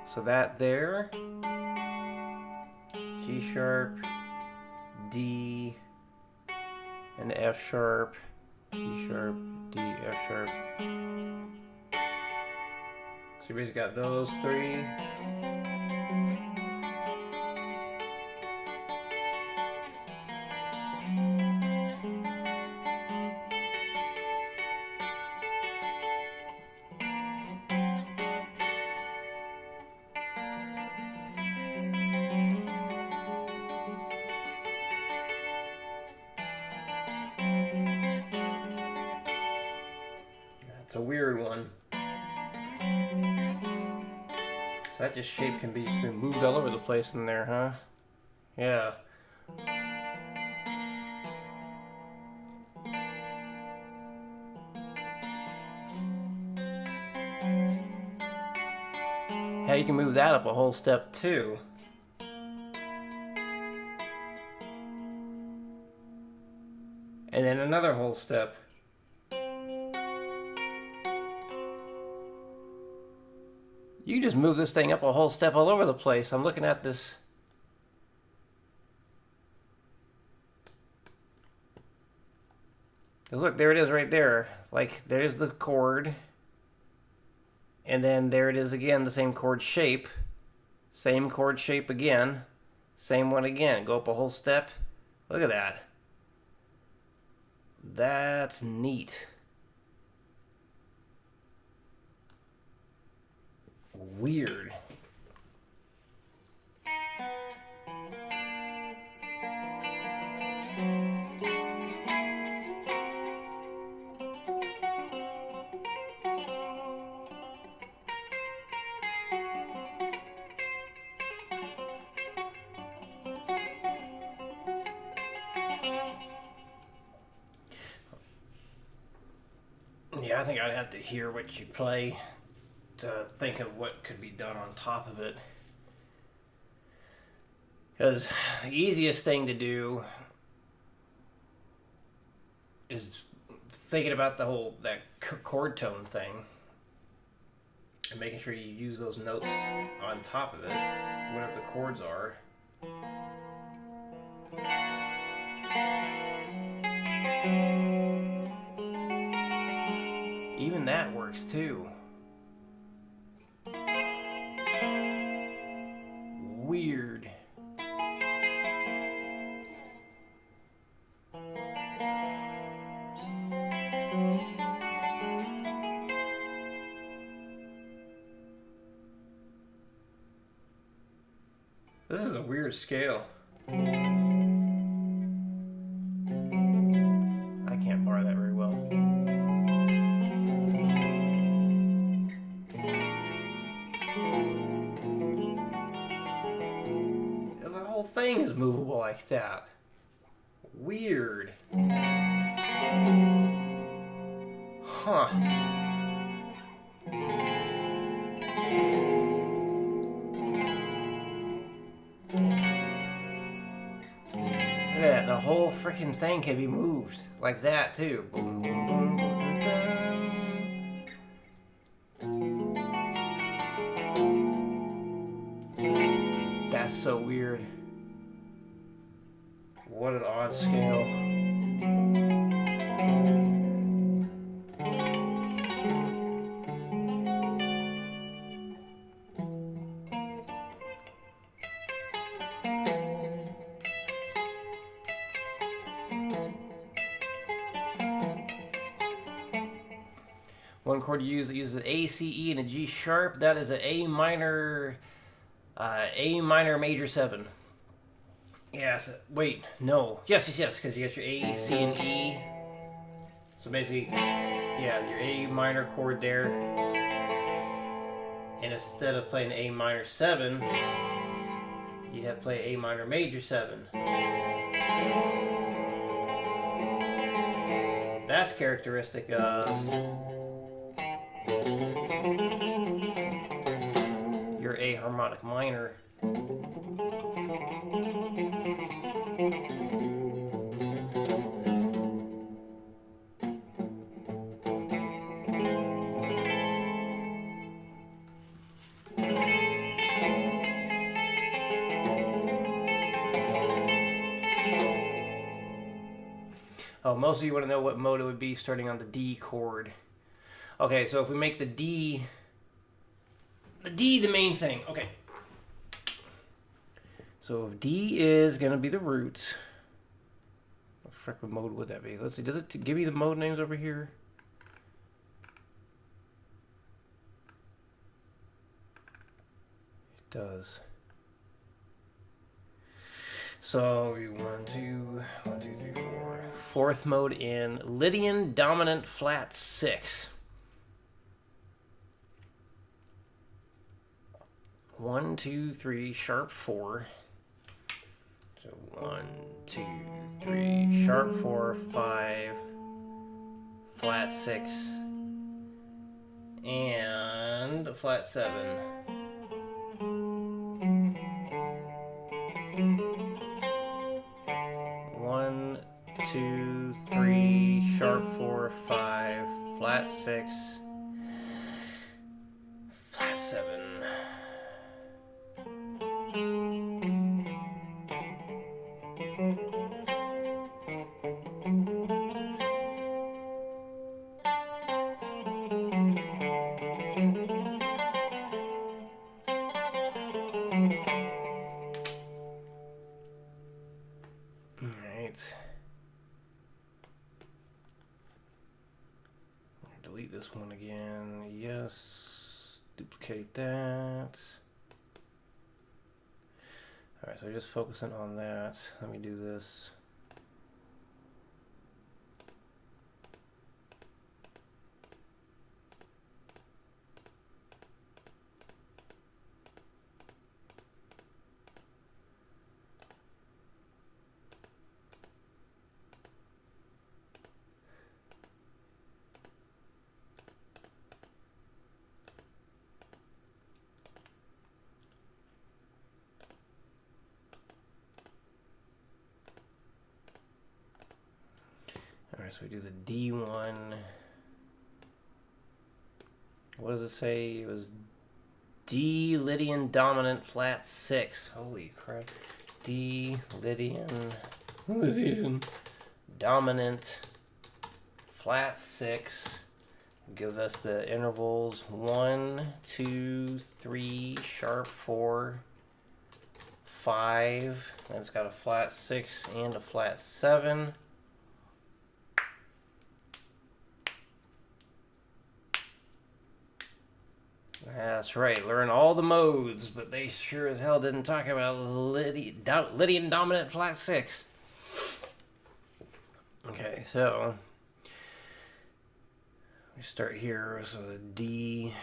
So that there. G sharp, D, and F sharp, G sharp, D, F sharp. So you basically got those 3. It's a weird one. So that just shape can be just been moved all over the place in there, huh? Yeah. How you can move that up a whole step too. And then another whole step. You just move this thing up a whole step all over the place. I'm looking at this. Look, there it is right there. Like, there's the chord. And then there it is again, the same chord shape. Same chord shape again. Same one again. Go up a whole step. Look at that. That's neat. Weird. Yeah, I think I'd have to hear what you play to think of what could be done on top of it. Because the easiest thing to do is thinking about that chord tone thing and making sure you use those notes on top of it, whatever the chords are. Even that works too. Weird. This is a weird scale. I can't bar that very well. The whole thing is movable like that. Weird. Huh. Look at that, the whole freaking thing can be moved like that too. Boom, boom, boom, boom, boom. That's so weird. What an odd scale. One chord you use, it uses an A, C, E, and a G sharp. That is an A minor major 7. Yes, wait, no. Yes, because you got your A, C, and E. So basically, yeah, your A minor chord there. And instead of playing A minor 7, you'd have to play A minor major 7. That's characteristic of your A harmonic minor. Oh, most of you want to know what mode it would be starting on the D chord. Okay, so if we make the D the main thing. Okay. So if D is going to be the roots, what the frick mode would that be? Let's see, does it give you the mode names over here? It does. So 1, 2, 3, 4. Fourth mode in Lydian dominant flat 6. 1, 2, 3 sharp 4. So 1, 2, 3 sharp 4, 5 flat 6 and a flat 7. 1, 2, 3 sharp 4, 5 flat 6 flat 7. one again. Yes. Duplicate that. Alright, so just focusing on that. Let me do this. Alright, so we do the D1. What does it say? It was D Lydian dominant flat 6. Holy crap. D Lydian dominant flat 6. Give us the intervals 1, 2, 3, sharp 4, 5. And it's got a flat 6 and a flat 7. That's right, learn all the modes, but they sure as hell didn't talk about Lydian dominant flat 6. Okay, so we start here, so the D.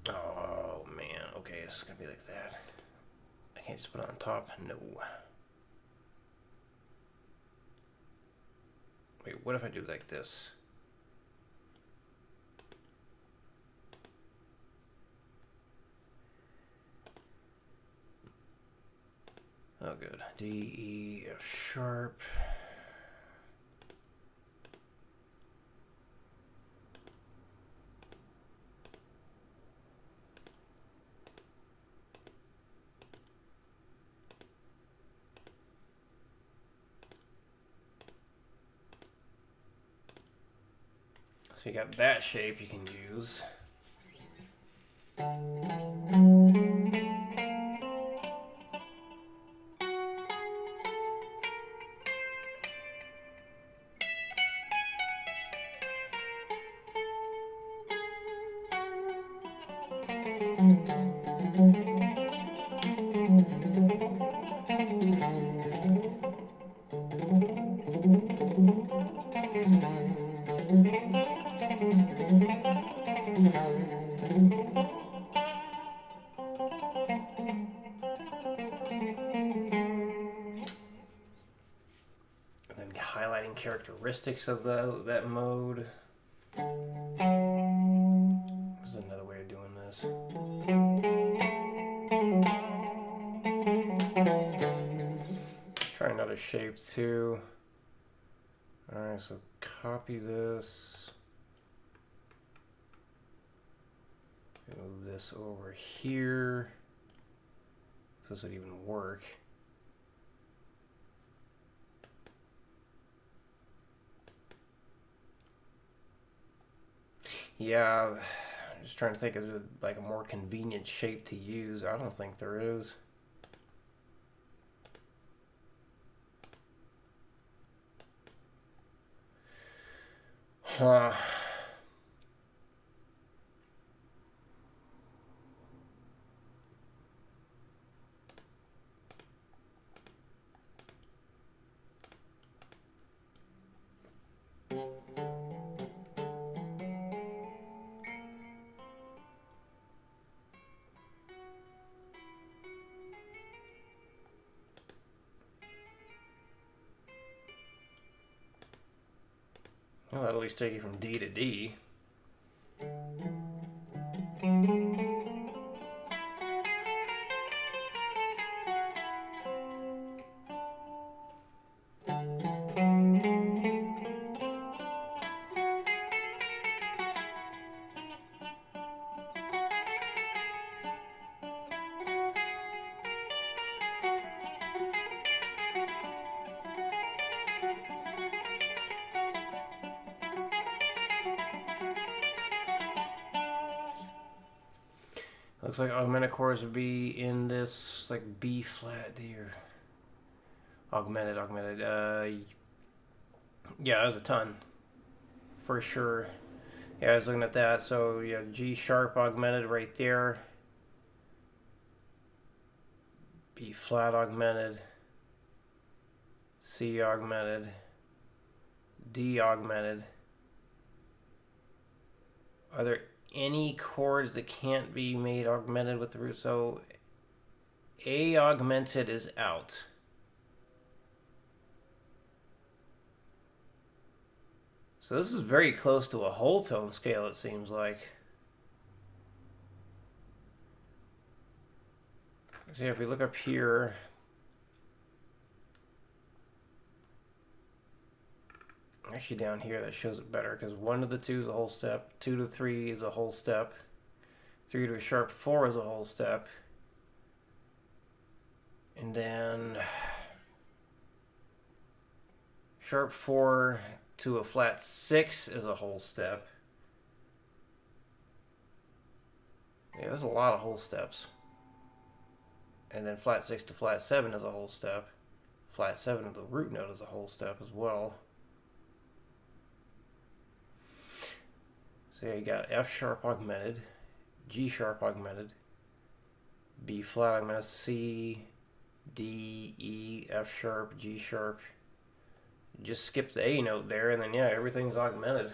Oh man, okay, it's gonna be like that. I can't just put it on top, no. Wait, what if I do like this? Oh, good. D, E, F sharp. So you got that shape you can use. Highlighting characteristics of that mode. There's another way of doing this. Try another shape too. Alright, so copy this. Move this over here. This would even work. Yeah, I'm just trying to think of like a more convenient shape to use. I don't think there is. Huh. Well, that'll at least take you from D to D. Looks like augmented chords would be in this like B flat here. Augmented. Yeah, there's a ton. For sure. Yeah, I was looking at that. So you have G sharp augmented right there. B flat augmented. C augmented. D augmented. Are there any chords that can't be made augmented with the root? So A augmented is out. So this is very close to a whole tone scale, it seems like. So if we look up here, actually down here that shows it better, because 1 to the 2 is a whole step, 2 to 3 is a whole step, 3 to a sharp 4 is a whole step, and then sharp 4 to a flat 6 is a whole step. Yeah, there's a lot of whole steps. And then flat 6 to flat 7 is a whole step. Flat 7 to the root note is a whole step as well. So you got F sharp augmented, G sharp augmented, B flat augmented, C, D, E, F sharp, G sharp. Just skip the A note there, and then yeah, everything's augmented.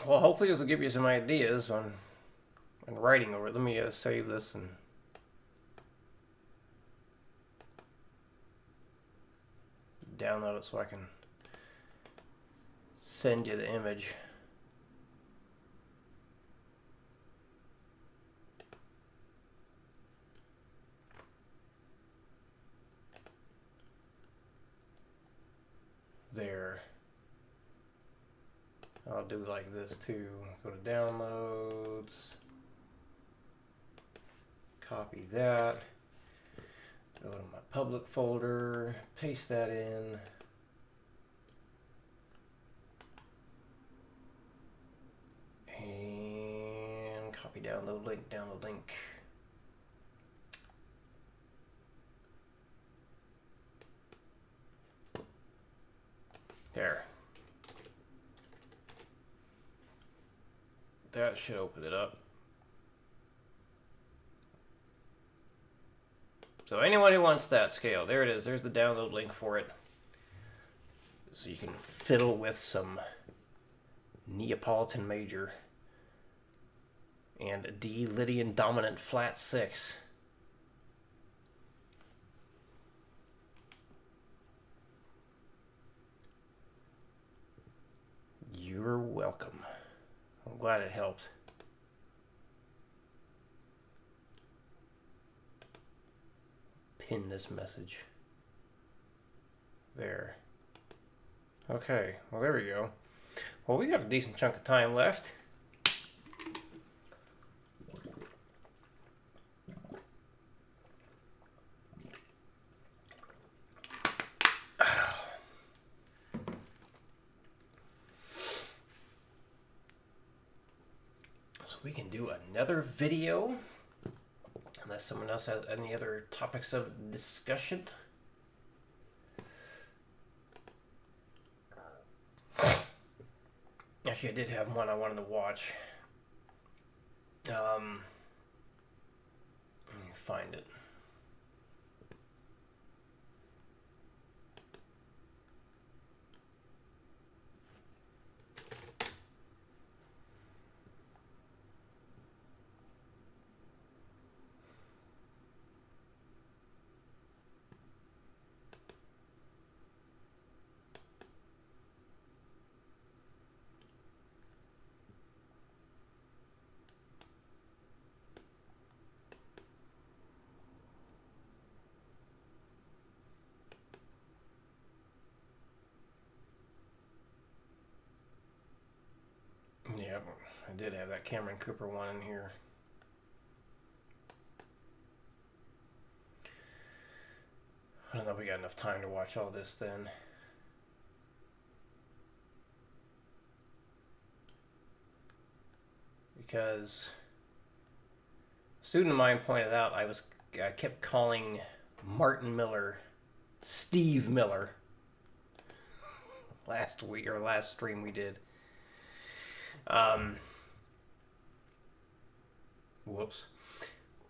Well, hopefully this will give you some ideas on writing over it. Let me save this and download it so I can send you the image. There. I'll do like this too. Go to downloads, copy that, go to my public folder, paste that in, and copy download link, download link. There. That should open it up. So anyone who wants that scale, there it is. There's the download link for it. So you can fiddle with some Neapolitan Major and D Lydian Dominant Flat 6. You're welcome. I'm glad it helped. Pin this message. There. Okay, well there we go. Well, we got a decent chunk of time left. We can do another video unless someone else has any other topics of discussion. Actually, I did have one I wanted to watch. Let me find it. I did have that Cameron Cooper one in here. I don't know if we got enough time to watch all this then. Because a student of mine pointed out I kept calling Martin Miller Steve Miller last week, or last stream we did. Whoops.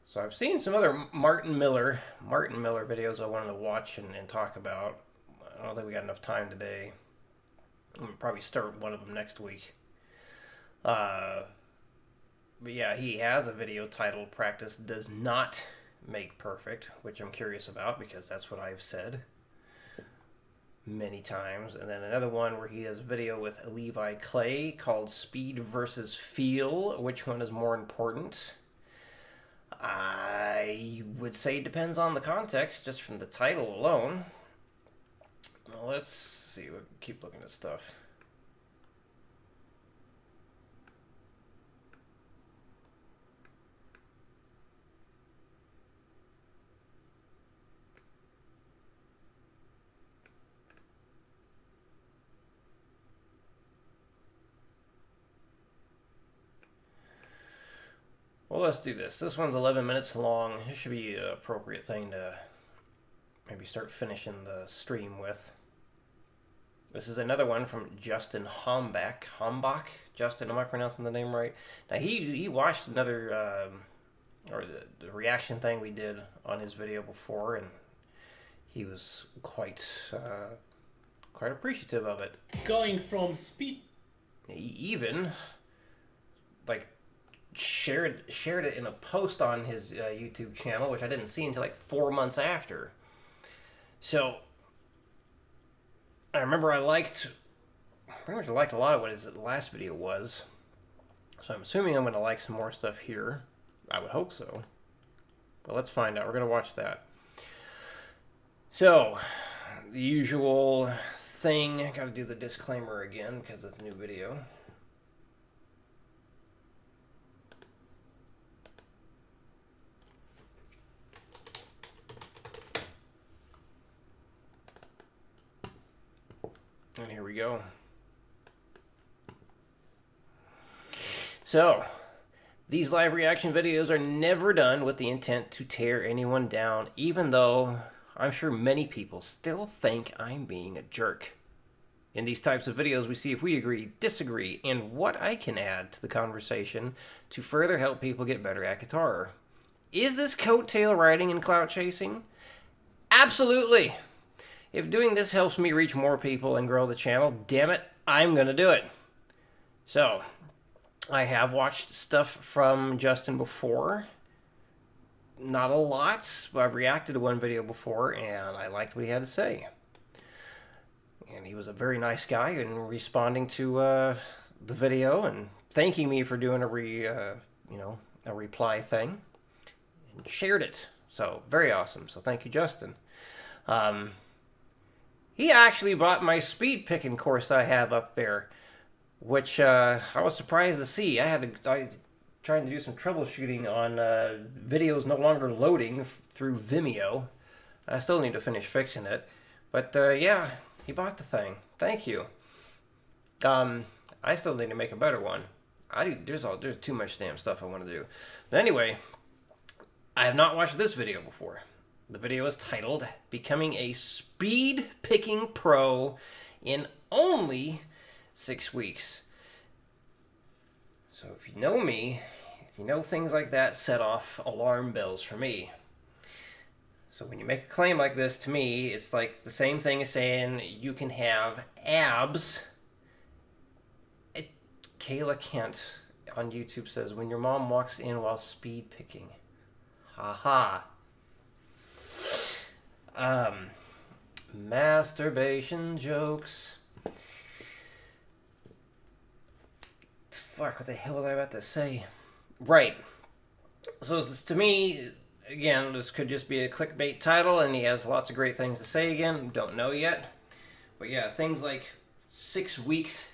So I've seen some other Martin Miller videos I wanted to watch and talk about. I don't think we got enough time today. We'll probably start one of them next week. But yeah, he has a video titled "Practice Does Not Make Perfect," which I'm curious about because that's what I've said many times. And then another one where he has a video with Levi Clay called "Speed versus Feel. Which one is more important?" I would say it depends on the context, just from the title alone. Well, let's see. We'll keep looking at stuff. Well, let's do this. This one's 11 minutes long. This should be an appropriate thing to maybe start finishing the stream with. This is another one from Justin Hombach. Hombach? Justin, am I pronouncing the name right? Now, he watched another, or the reaction thing we did on his video before, and he was quite appreciative of it. Going from speed... He even, like, shared it in a post on his YouTube channel, which I didn't see until like 4 months after. So I remember I pretty much liked a lot of what his last video was. So I'm assuming I'm going to like some more stuff here. I would hope so. But let's find out. We're going to watch that. So, the usual thing. I got to do the disclaimer again because it's a new video. And here we go. So, these live reaction videos are never done with the intent to tear anyone down, even though I'm sure many people still think I'm being a jerk. In these types of videos, we see if we agree, disagree, and what I can add to the conversation to further help people get better at guitar. Is this coattail riding and clout chasing? Absolutely! If doing this helps me reach more people and grow the channel, damn it, I'm going to do it. So, I have watched stuff from Justin before. Not a lot, but I've reacted to one video before, and I liked what he had to say. And he was a very nice guy in responding to the video and thanking me for doing a reply thing. And shared it. So, very awesome. So, thank you, Justin. He actually bought my speed picking course I have up there, which I was surprised to see. I trying to do some troubleshooting on videos no longer loading through Vimeo. I still need to finish fixing it, but yeah, he bought the thing. Thank you. I still need to make a better one. There's too much damn stuff I want to do. But anyway, I have not watched this video before. The video is titled, "Becoming a Speed Picking Pro in Only 6 Weeks." So if you know me, if you know things like that set off alarm bells for me. So when you make a claim like this, to me, it's like the same thing as saying you can have abs. Kayla Kent on YouTube says, "When your mom walks in while speed picking." Ha ha. Masturbation jokes. Fuck, what the hell was I about to say? Right. So this, to me, again, this could just be a clickbait title, and he has lots of great things to say again. Don't know yet. But yeah, things like 6 weeks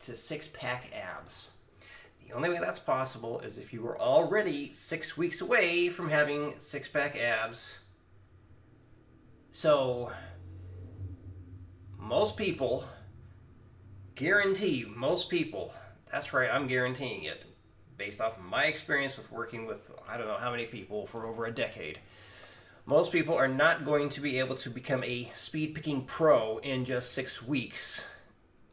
to 6-pack abs. The only way that's possible is if you were already 6 weeks away from having six-pack abs. So, most people, that's right, I'm guaranteeing it, based off of my experience with working with I don't know how many people for over a decade. Most people are not going to be able to become a speed picking pro in just 6 weeks.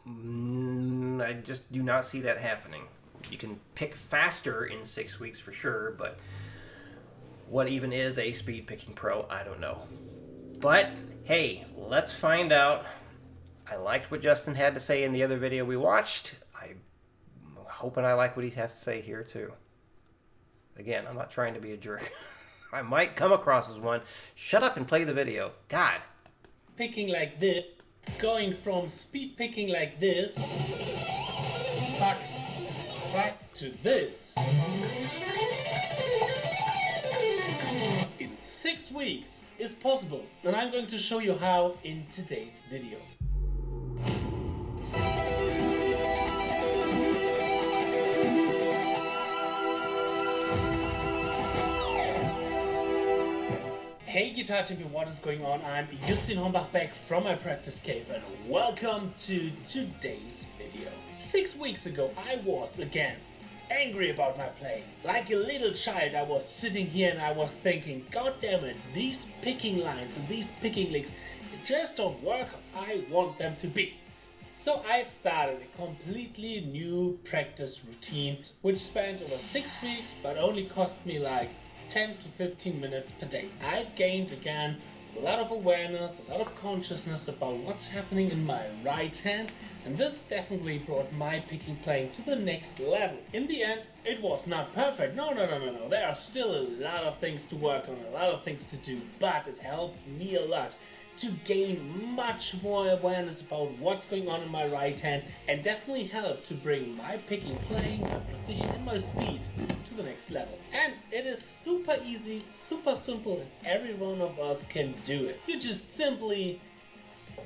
I just do not see that happening. You can pick faster in 6 weeks for sure, but what even is a speed picking pro? I don't know. But hey, let's find out. I liked what Justin had to say in the other video we watched. I'm hoping I like what he has to say here too. Again, I'm not trying to be a jerk. I might come across as one. Shut up and play the video. God. Picking like this, going from speed picking like this, back to this. In 6 weeks is possible, and I'm going to show you how in today's video. Hey Guitar Champion, what is going on? I'm Hombach back from my practice cave and welcome to today's video. 6 weeks ago I was again angry about my playing. Like a little child I was sitting here and I was thinking, God damn it, these picking lines and these picking licks just don't work how I want them to be. So I've started a completely new practice routine which spans over 6 weeks but only cost me like 10 to 15 minutes per day. I've gained again a lot of awareness, a lot of consciousness about what's happening in my right hand, and this definitely brought my picking playing to the next level. In the end, it was not perfect. No. There are still a lot of things to work on, a lot of things to do, but it helped me a lot to gain much more awareness about what's going on in my right hand, and definitely helped to bring my picking playing, my precision and my speed to the next level. And it is super easy, super simple, and every one of us can do it. You just simply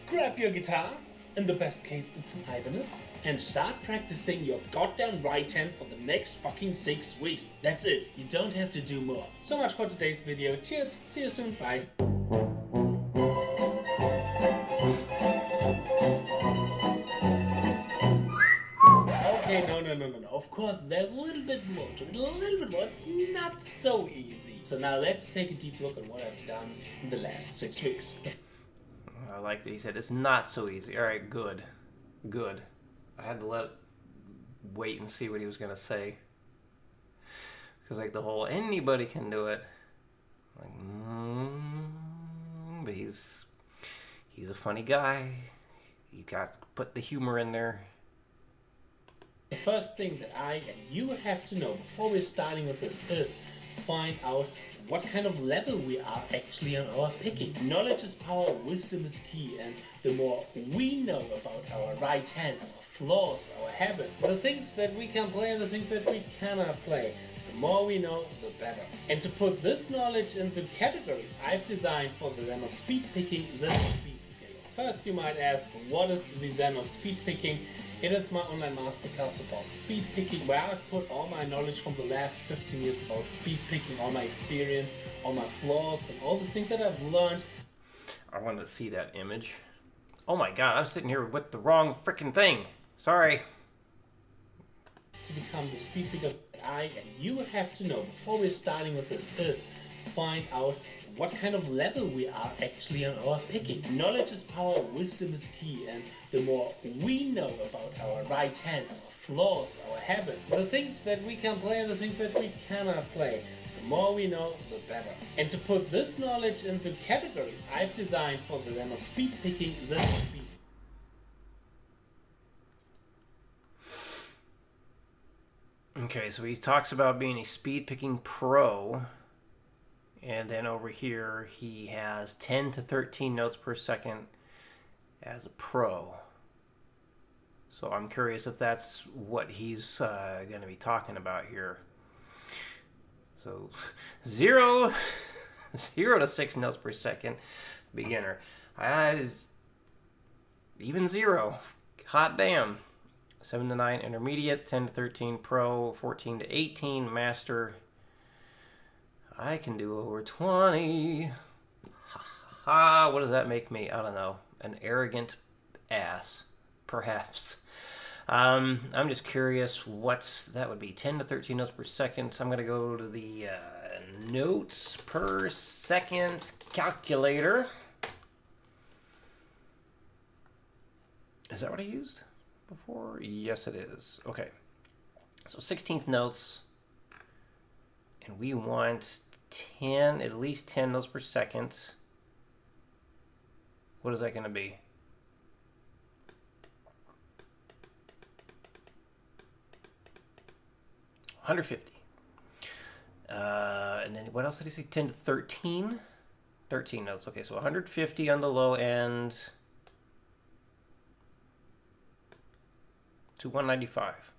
grab your guitar, in the best case it's an Ibanez, and start practicing your goddamn right hand for the next fucking 6 weeks. That's it. You don't have to do more. So much for today's video. Cheers. See you soon. Bye. Okay, no. Of course, there's a little bit more to it. A little bit more. It's not so easy. So now let's take a deep look at what I've done in the last 6 weeks. I like that he said it's not so easy. All right, good. I had to wait and see what he was gonna say, because like the whole anybody can do it. Like, but he's a funny guy. You got to put the humor in there. The first thing that I and you have to know before we're starting with this is find out what kind of level we are actually on our picking. Knowledge is power, wisdom is key, and the more we know about our right hand, our flaws, our habits, the things that we can play and the things that we cannot play, the more we know, the better. And to put this knowledge into categories, I've designed for the Zen of speed picking this speed scale. First, you might ask, what is the Zen of speed picking? It is my online masterclass about speed picking, where I've put all my knowledge from the last 15 years about speed picking, all my experience, all my flaws, and all the things that I've learned. I wanted to see that image. Oh my god, I'm sitting here with the wrong freaking thing. Sorry. To become the speed picker that I and you have to know before we're starting with this is find out what kind of level we are actually on our picking. Knowledge is power, wisdom is key, and the more we know about our right hand, our flaws, our habits, the things that we can play and the things that we cannot play, the more we know, the better. And to put this knowledge into categories, I've designed for the Zen of speed picking this speed. Okay, so he talks about being a speed picking pro. And then over here, he has 10 to 13 notes per second as a pro. So I'm curious if that's what he's going to be talking about here. So 0 to 6 notes per second, beginner. Even 0, hot damn. 7 to 9 intermediate, 10 to 13 pro, 14 to 18 master. I can do over 20. Ha ha, what does that make me? I don't know. An arrogant ass, perhaps. I'm just curious that would be 10 to 13 notes per second. I'm going to go to the notes per second calculator. Is that what I used before? Yes, it is. Okay. So 16th notes. And we want 10, at least 10 notes per second. What is that going to be? $150. And then what else did he say? 10 to 13? 13 notes. Okay, so 150 on the low end to 195.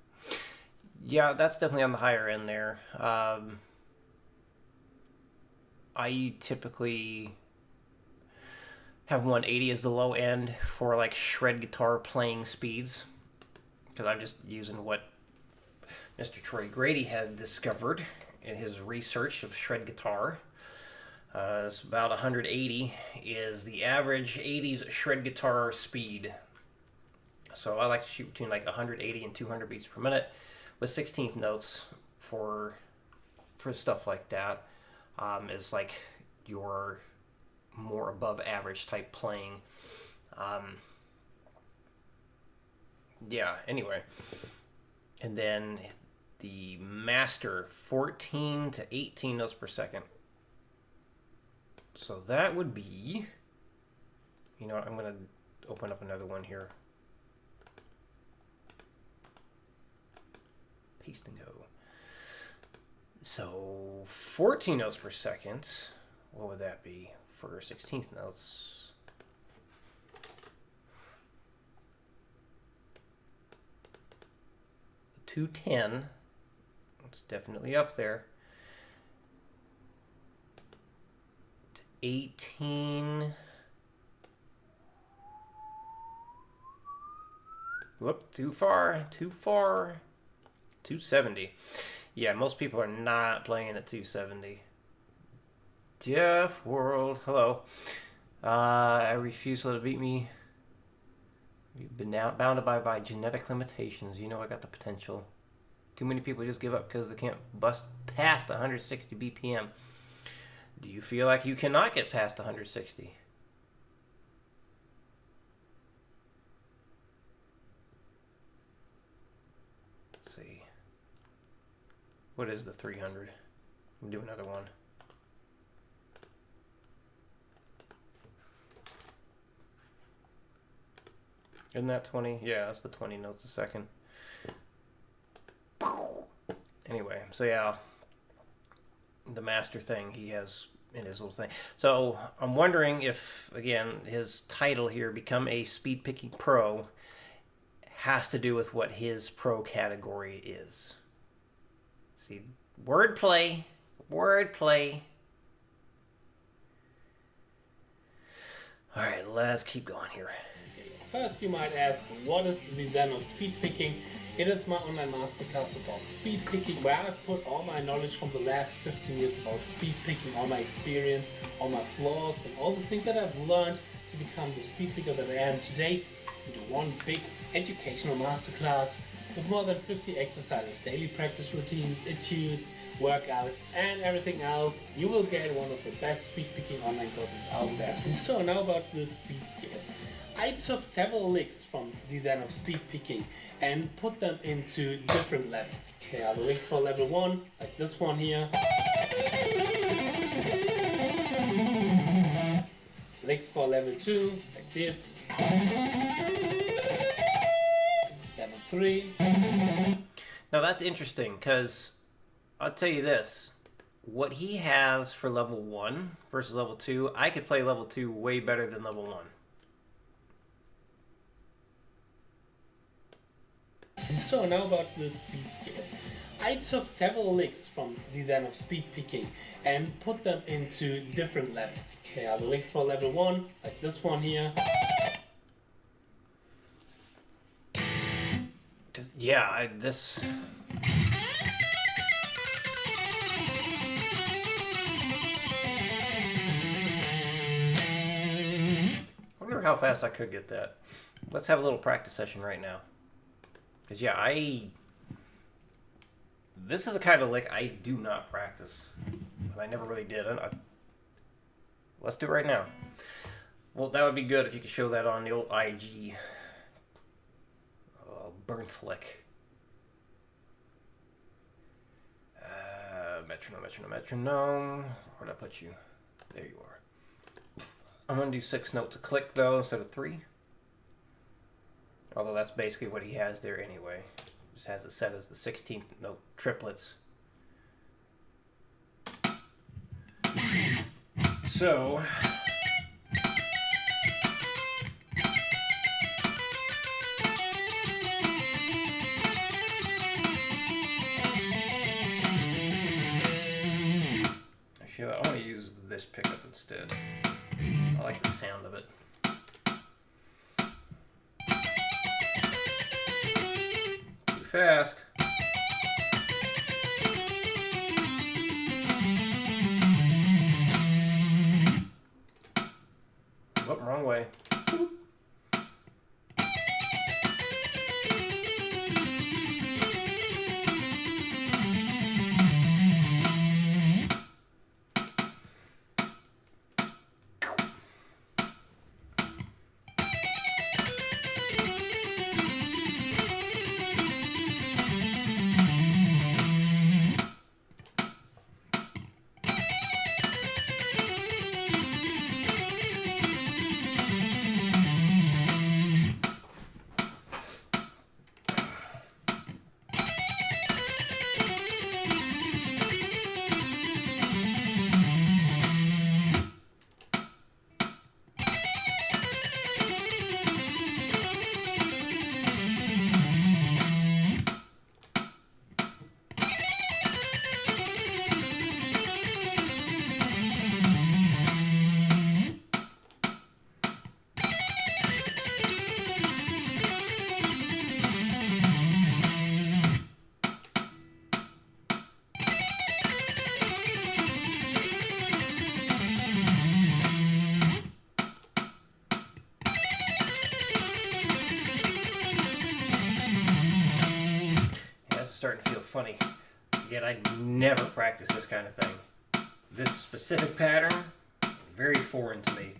Yeah, that's definitely on the higher end there. I typically have 180 as the low end for like shred guitar playing speeds, because I'm just using what Mr. Troy Grady had discovered in his research of shred guitar. It's about 180 is the average 80s shred guitar speed. So I like to shoot between like 180 and 200 beats per minute with 16th notes for stuff like that. Is like your more above average type playing. Yeah, anyway. And then the master, 14 to 18 notes per second. So that would be, you know what, I'm going to open up another one here. Paste and go. So 14 notes per second, what would that be for 16th notes? $210. It's definitely up there. 18. Whoop, too far. 270. Yeah, most people are not playing at 270. Jeff World, hello. I refuse to let it beat me. You've been bounded by genetic limitations. You know I got the potential. Too many people just give up because they can't bust past 160 BPM. Do you feel like you cannot get past 160? Let's see. What is the 300? We'll do another one. Isn't that 20? Yeah, that's the 20 notes a second. Anyway, so yeah, the master thing he has in his little thing. So I'm wondering if, again, his title here, Become a Speed Picking Pro, has to do with what his pro category is. See, wordplay. All right, let's keep going here. First, you might ask, what is the Zen of speed picking? It is my online masterclass about speed picking, where I've put all my knowledge from the last 15 years about speed picking, all my experience, all my flaws, and all the things that I've learned to become the speed picker that I am today into one big educational masterclass with more than 50 exercises, daily practice routines, etudes, workouts, and everything else. You will get one of the best speed picking online courses out there. And so now about the speed scale. I took several licks from the Zen of speed picking and put them into different levels. Here are the licks for level 1, like this one here. Licks for level 2, like this. Level 3. Now that's interesting, because I'll tell you this. What he has for level 1 versus level 2, I could play level 2 way better than level 1. And so now about the speed scale. I took several licks from the Zen of speed picking and put them into different levels. Here are the licks for level 1, like this one here. Yeah, this... I wonder how fast I could get that. Let's have a little practice session right now. Because, yeah, this is a kind of lick I do not practice. I never really did. Let's do it right now. Well, that would be good if you could show that on the old IG. Burnt lick. Metronome. Where'd I put you? There you are. I'm going to do 6 notes a click, though, instead of 3. Although that's basically what he has there anyway. Just has it set as the 16th note triplets. So... I want to use this pickup instead. I like the sound of it. Too fast. Oh, wrong way. Starting to feel funny. Again, I never practice this kind of thing. This specific pattern, very foreign to me.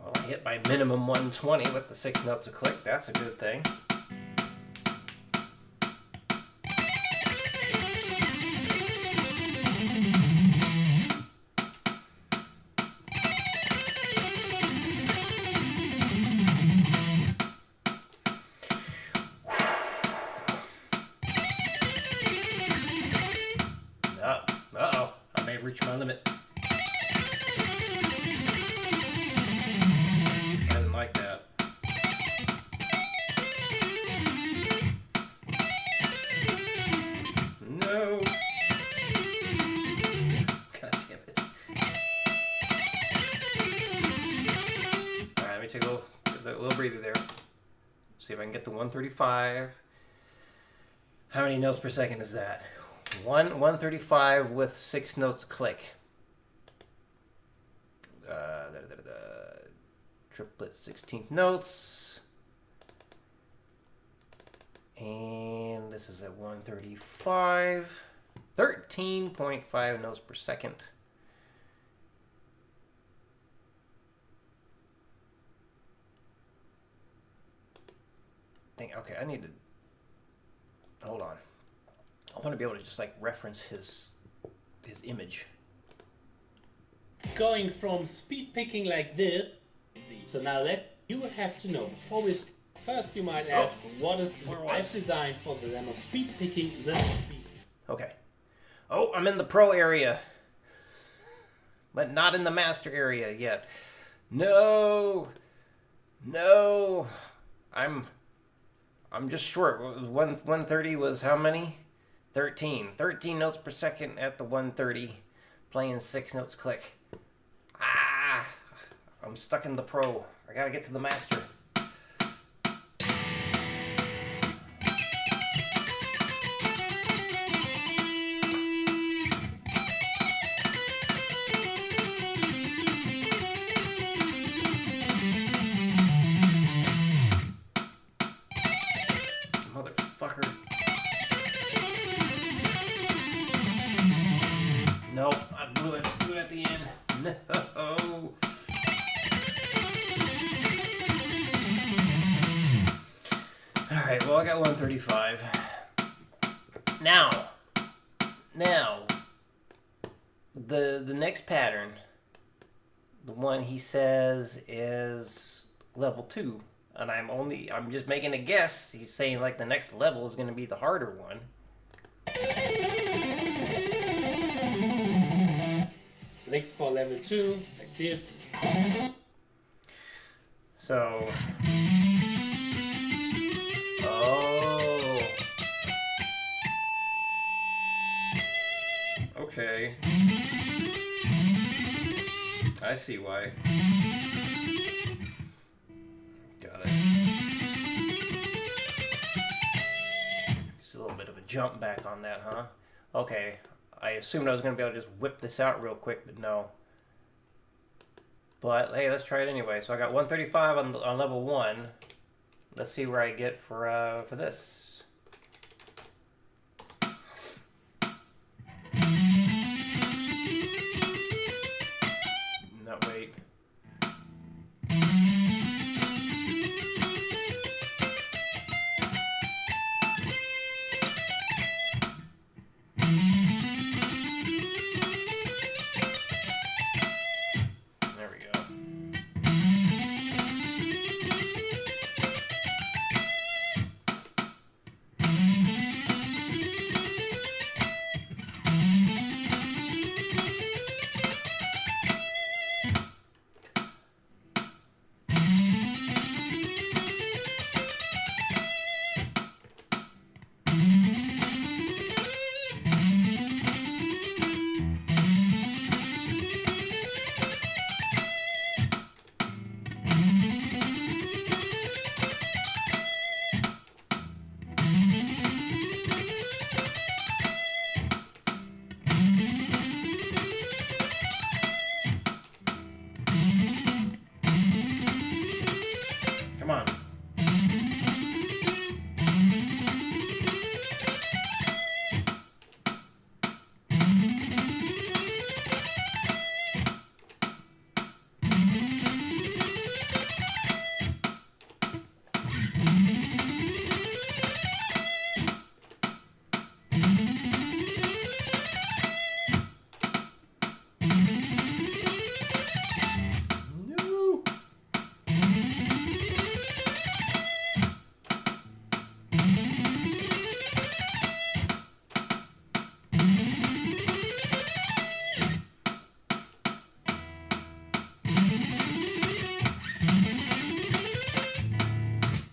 Well, I hit my minimum 120 with the 6 notes a click. That's a good thing. Uh-oh, I may have reached my limit. I didn't like that. No. God damn it. Alright, let me take a little breather there. See if I can get to 135. How many notes per second is that? 135 with 6 notes a click. Triplet 16th notes. And this is at 135. 13.5 notes per second. Dang, okay, I need to... Hold on. I want to be able to just like reference his image. Going from speed picking like this. So now that you have to know before we first you might ask what is I've designed for the demo of speed picking the speeds. Okay. Oh, I'm in the pro area, but not in the master area yet. No. I'm just short. 130 was how many? 13 notes per second at the 130, playing 6 notes click. Ah, I'm stuck in the pro. I gotta get to the master. Motherfucker. Nope, I blew it at the end. No. Alright, well I got 135. Now, the next pattern, the one he says is level 2. And I'm just making a guess. He's saying like the next level is going to be the harder one. Licks for level 2, like this. So, oh, okay. I see why. Got it. Just a little bit of a jump back on that, huh? Okay. I assumed I was going to be able to just whip this out real quick, but no. But, hey, let's try it anyway. So I got 135 on level 1. Let's see where I get for this. No, wait. There we go. Come on. No.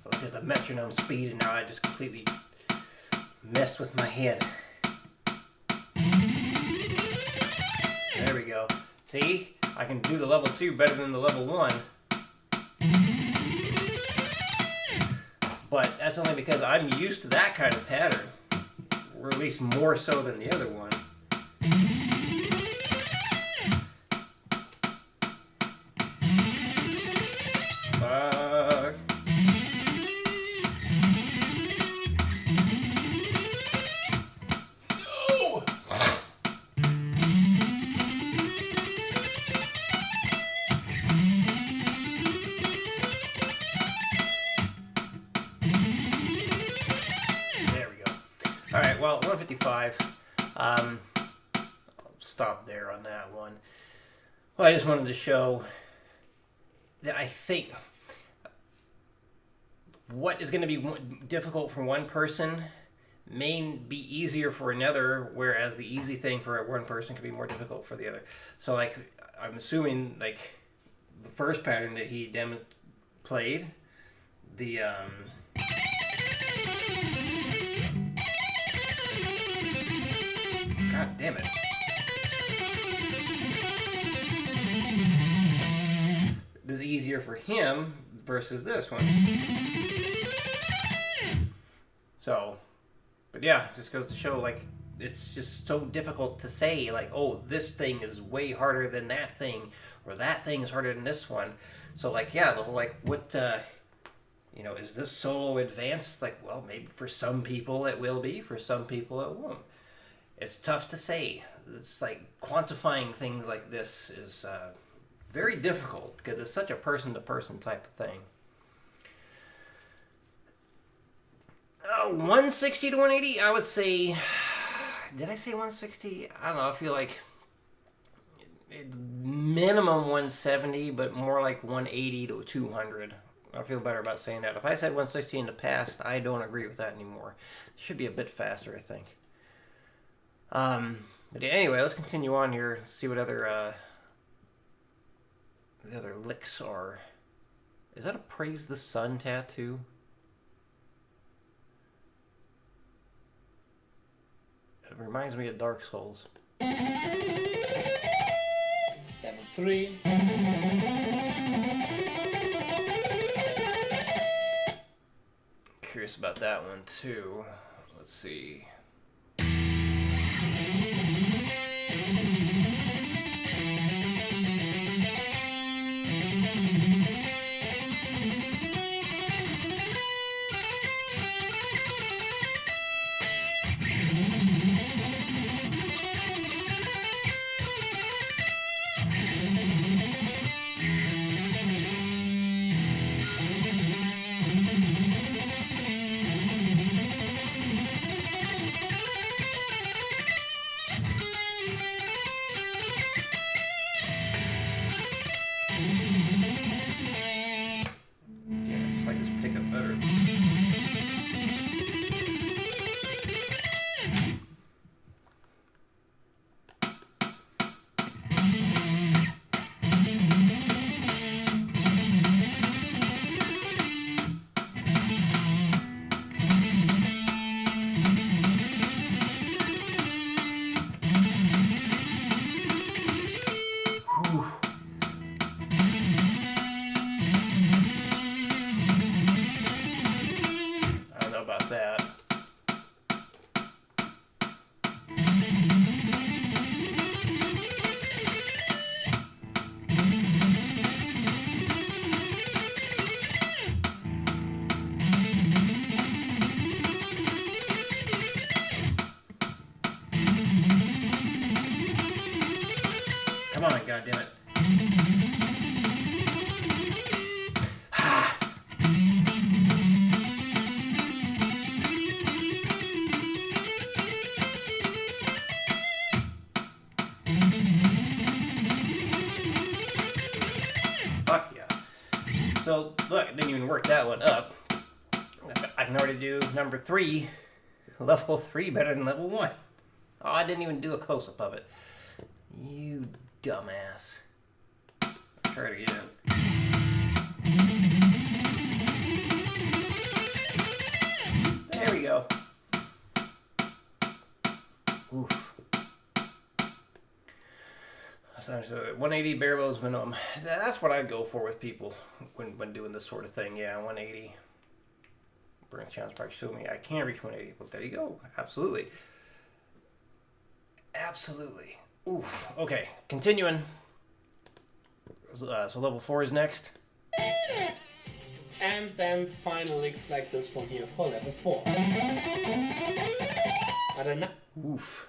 Look at the metronome speed, and now I just completely messed with my head. There we go. See? I can do the level 2 better than the level 1. But that's only because I'm used to that kind of pattern. Or at least more so than the other one. Fuck. No! There we go. Alright, well, 155. I'll stop there on that one. Well, I just wanted to show that I think what is going to be difficult for one person may be easier for another, whereas the easy thing for one person can be more difficult for the other. So, like, I'm assuming, like, the first pattern that he played, the, God damn it. This is easier for him versus this one. So, but yeah, it just goes to show, like, it's just so difficult to say, like, oh, this thing is way harder than that thing, or that thing is harder than this one. So, like, yeah, the whole, like, what, you know, is this solo advanced? Like, well, maybe for some people it will be, for some people it won't. It's tough to say. It's like quantifying things like this is very difficult because it's such a person-to-person type of thing. 160 to 180, I would say... Did I say 160? I don't know. I feel like minimum 170, but more like 180 to 200. I feel better about saying that. If I said 160 in the past, I don't agree with that anymore. It should be a bit faster, I think. But yeah, anyway, let's continue on here. See what other the other licks are. Is that a Praise the Sun tattoo? It reminds me of Dark Souls. Level 3. Curious about that one too. Let's see. Come on, goddammit. Fuck yeah. So, look, I didn't even work that one up. I can already do number 3, level 3 better than level 1. Oh, I didn't even do a close-up of it. You dumbass. Try it again. There we go. Oof. So 180 bare bones minimum. That's what I go for with people when doing this sort of thing. Yeah, 180. Burns challenge probably showed me I can't reach 180, but there you go. Absolutely. Absolutely. Oof. Okay, continuing. So level 4 is next. And then final licks like this one here for level 4. I don't know. Oof.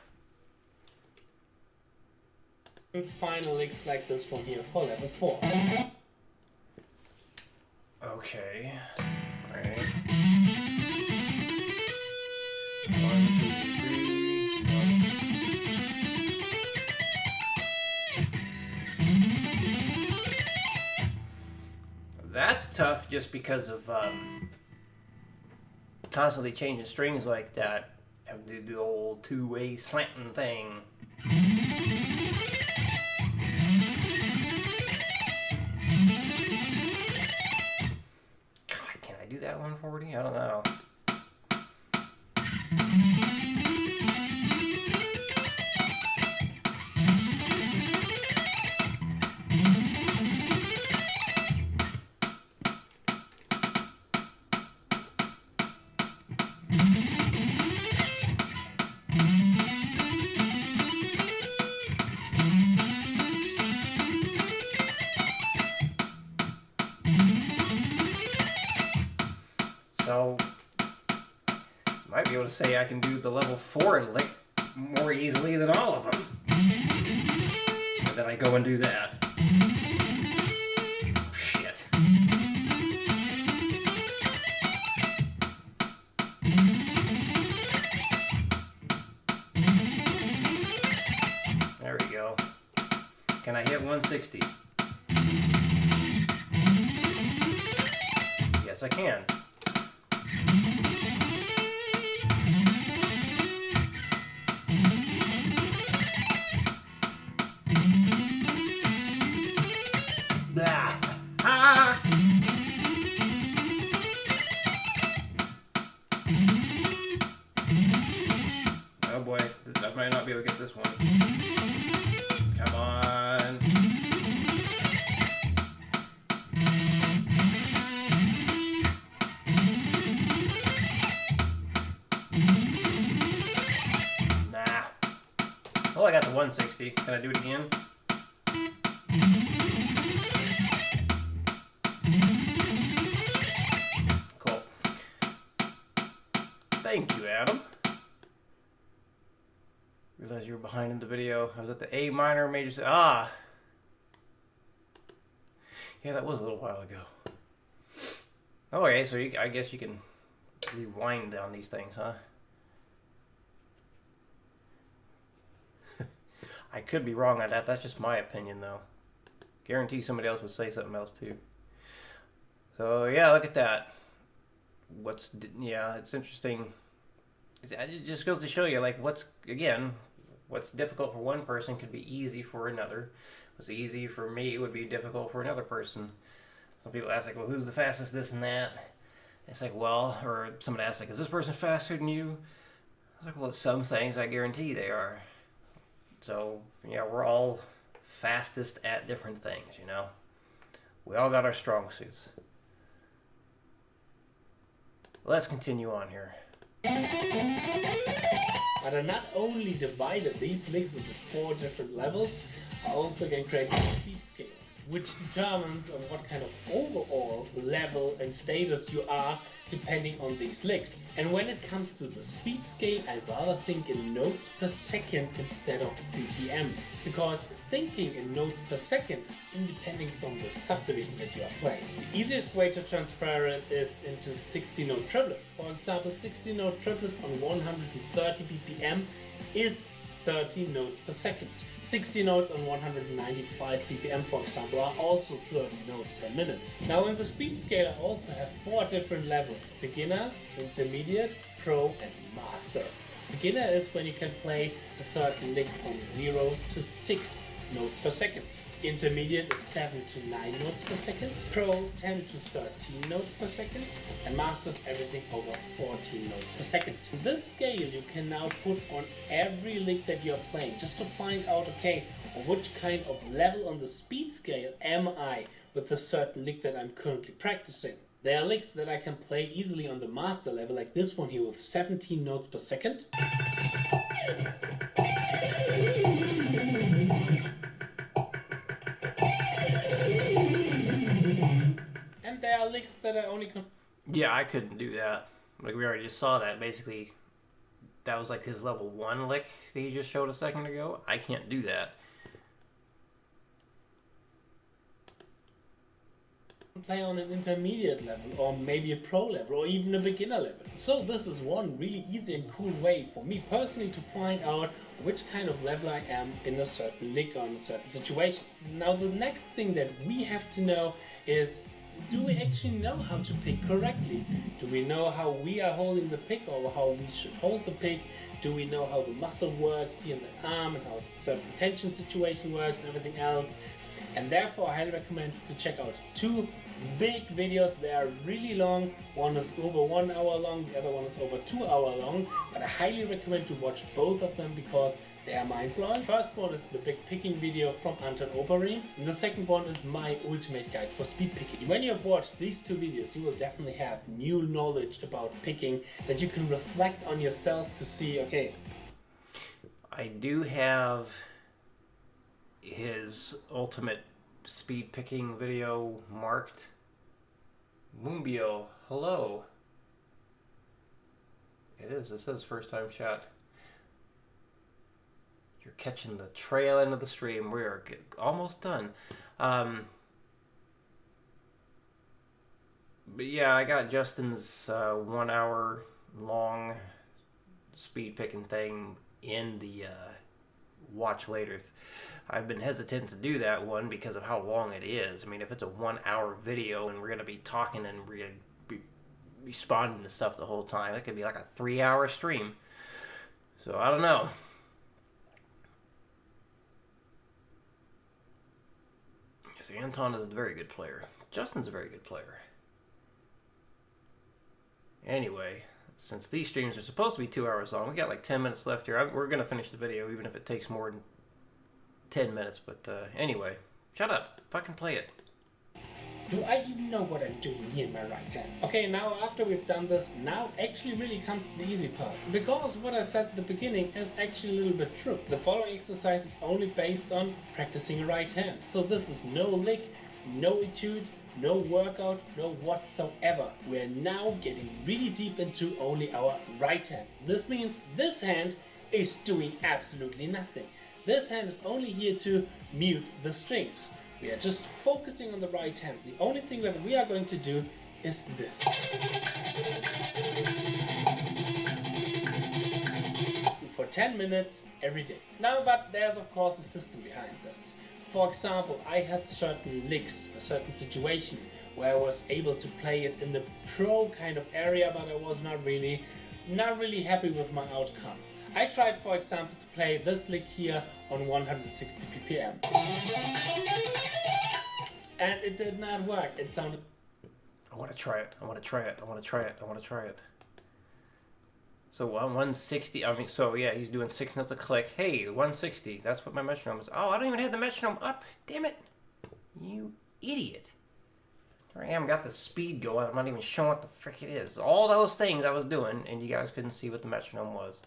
And final licks like this one here for level 4. Okay. Alright. 1, 2, 3. 1. That's tough just because of constantly changing strings like that. Have to do the old two-way slanting thing. God, can I do that 140? I don't know. So, might be able to say I can do the level 4 lick more easily than all of them. And then I go and do that. Shit. There we go. Can I hit 160? Yes, I can. Ah. Oh boy, I might not be able to get this one. Come on. Nah. Oh, I got the 160. Can I do it again? Cool. Thank you, Adam. Realized you were behind in the video. I was at the A minor major. Ah! Yeah, that was a little while ago. Okay, so I guess you can rewind down these things, huh? I could be wrong on that. That's just my opinion, though. Guarantee somebody else would say something else, too. So, yeah, look at that. Yeah, it's interesting. It just goes to show you, like, what's difficult for one person could be easy for another. What's easy for me would be difficult for another person. Some people ask, like, well, who's the fastest, this and that? It's like, well, or somebody asks, like, is this person faster than you? It's like, well, some things I guarantee they are. So, yeah, we're all fastest at different things, you know? We all got our strong suits. Let's continue on here. But I not only divided these licks into 4 different levels, I also can create a speed scale, which determines on what kind of overall level and status you are depending on these licks. And when it comes to the speed scale, I'd rather think in notes per second instead of BPMs, because thinking in notes per second is independent from the subdivision that you are playing. The easiest way to transfer it is into 60-note triplets. For example, 60-note triplets on 130 BPM is 30 notes per second. 60 notes on 195 BPM, for example, are also 30 notes per minute. Now in the speed scale I also have 4 different levels: beginner, intermediate, pro and master. Beginner is when you can play a certain lick from 0 to 6 notes per second. Intermediate is 7 to 9 notes per second, Pro 10 to 13 notes per second, and Master's everything over 14 notes per second. This scale you can now put on every lick that you're playing, just to find out, okay, which kind of level on the speed scale am I with a certain lick that I'm currently practicing. There are licks that I can play easily on the Master level, like this one here with 17 notes per second. And there are licks that I only can... Yeah, I couldn't do that. Like, we already just saw that. Basically, that was like his level 1 lick that he just showed a second ago. I can't do that. Play on an intermediate level, or maybe a pro level, or even a beginner level. So this is one really easy and cool way for me personally to find out which kind of level I am in a certain lick or in a certain situation. Now the next thing that we have to know is, do we actually know how to pick correctly? Do we know how we are holding the pick, or how we should hold the pick? Do we know how the muscle works here in the arm, and how certain tension situation works and everything else? And therefore I highly recommend to check out 2 big videos. They are really long. One is over 1 hour long, the other one is over 2 hour long. But I highly recommend to watch both of them because they are mind-blowing. First one is the big picking video from Untitled Chapter, and the second one is my ultimate guide for speed picking. When you have watched these 2 videos, you will definitely have new knowledge about picking that you can reflect on yourself to see, okay. I do have his ultimate speed picking video marked. Moombio, hello. It is. It says first time chat. You're catching the trail end of the stream. We are almost done. But yeah, I got Justin's 1 hour long speed picking thing in the watch later. I've been hesitant to do that one because of how long it is. I mean, if it's a 1 hour video and we're going to be talking and we're going to be responding to stuff the whole time, it could be like a 3 hour stream. So I don't know. Yes, Anton is a very good player. Justin's a very good player. Anyway, since these streams are supposed to be 2 hours long, we got like 10 minutes left here. We're going to finish the video even if it takes more than 10 minutes. But anyway, shut up. Fucking play it. Do I even know what I'm doing here in my right hand? Okay, now after we've done this, now actually really comes the easy part. Because what I said at the beginning is actually a little bit true. The following exercise is only based on practicing a right hand. So this is no lick, no etude, no workout, no whatsoever. We're now getting really deep into only our right hand. This means this hand is doing absolutely nothing. This hand is only here to mute the strings. We are just focusing on the right hand. The only thing that we are going to do is this. For 10 minutes every day. Now, but there's of course a system behind this. For example, I had certain licks, a certain situation where I was able to play it in the pro kind of area, but I was not really happy with my outcome. I tried, for example, to play this lick here on 160 ppm. And it did not work. It sounded... I want to try it. I want to try it. I want to try it. I want to try it. So 160, I mean, so yeah, he's doing 6 notes a click. Hey, 160, that's what my metronome is. Oh, I don't even have the metronome up. Damn it. You idiot. Here I am, got the speed going. I'm not even showing what the frick it is. All those things I was doing, and you guys couldn't see what the metronome was.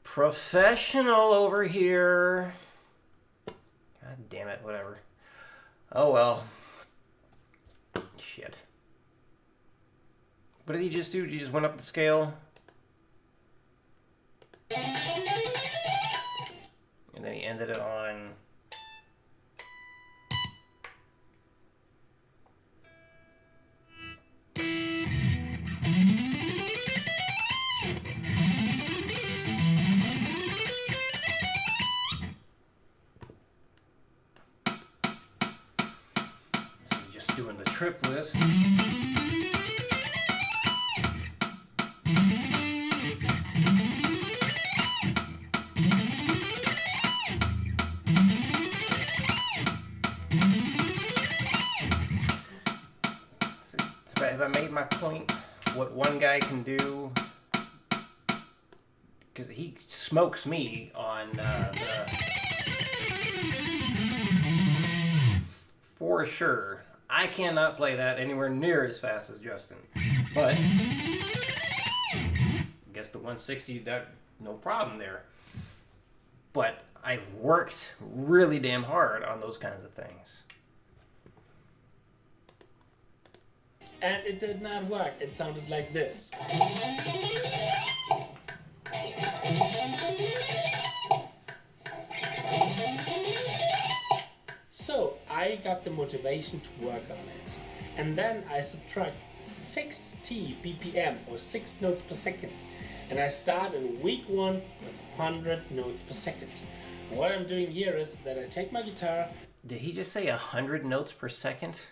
Professional over here. God damn it, whatever. Oh well. Shit. What did he just do? He just went up the scale? And then he ended it on... So just doing the triplet. Have I made my point? What one guy can do? Because he smokes me on for sure. I cannot play that anywhere near as fast as Justin. But I guess the 160, that no problem there. But I've worked really damn hard on those kinds of things. And it did not work. It sounded like this. So I got the motivation to work on it. And then I subtract 60 BPM or 6 notes per second. And I start in week 1 with 100 notes per second. And what I'm doing here is that I take my guitar. Did he just say 100 notes per second?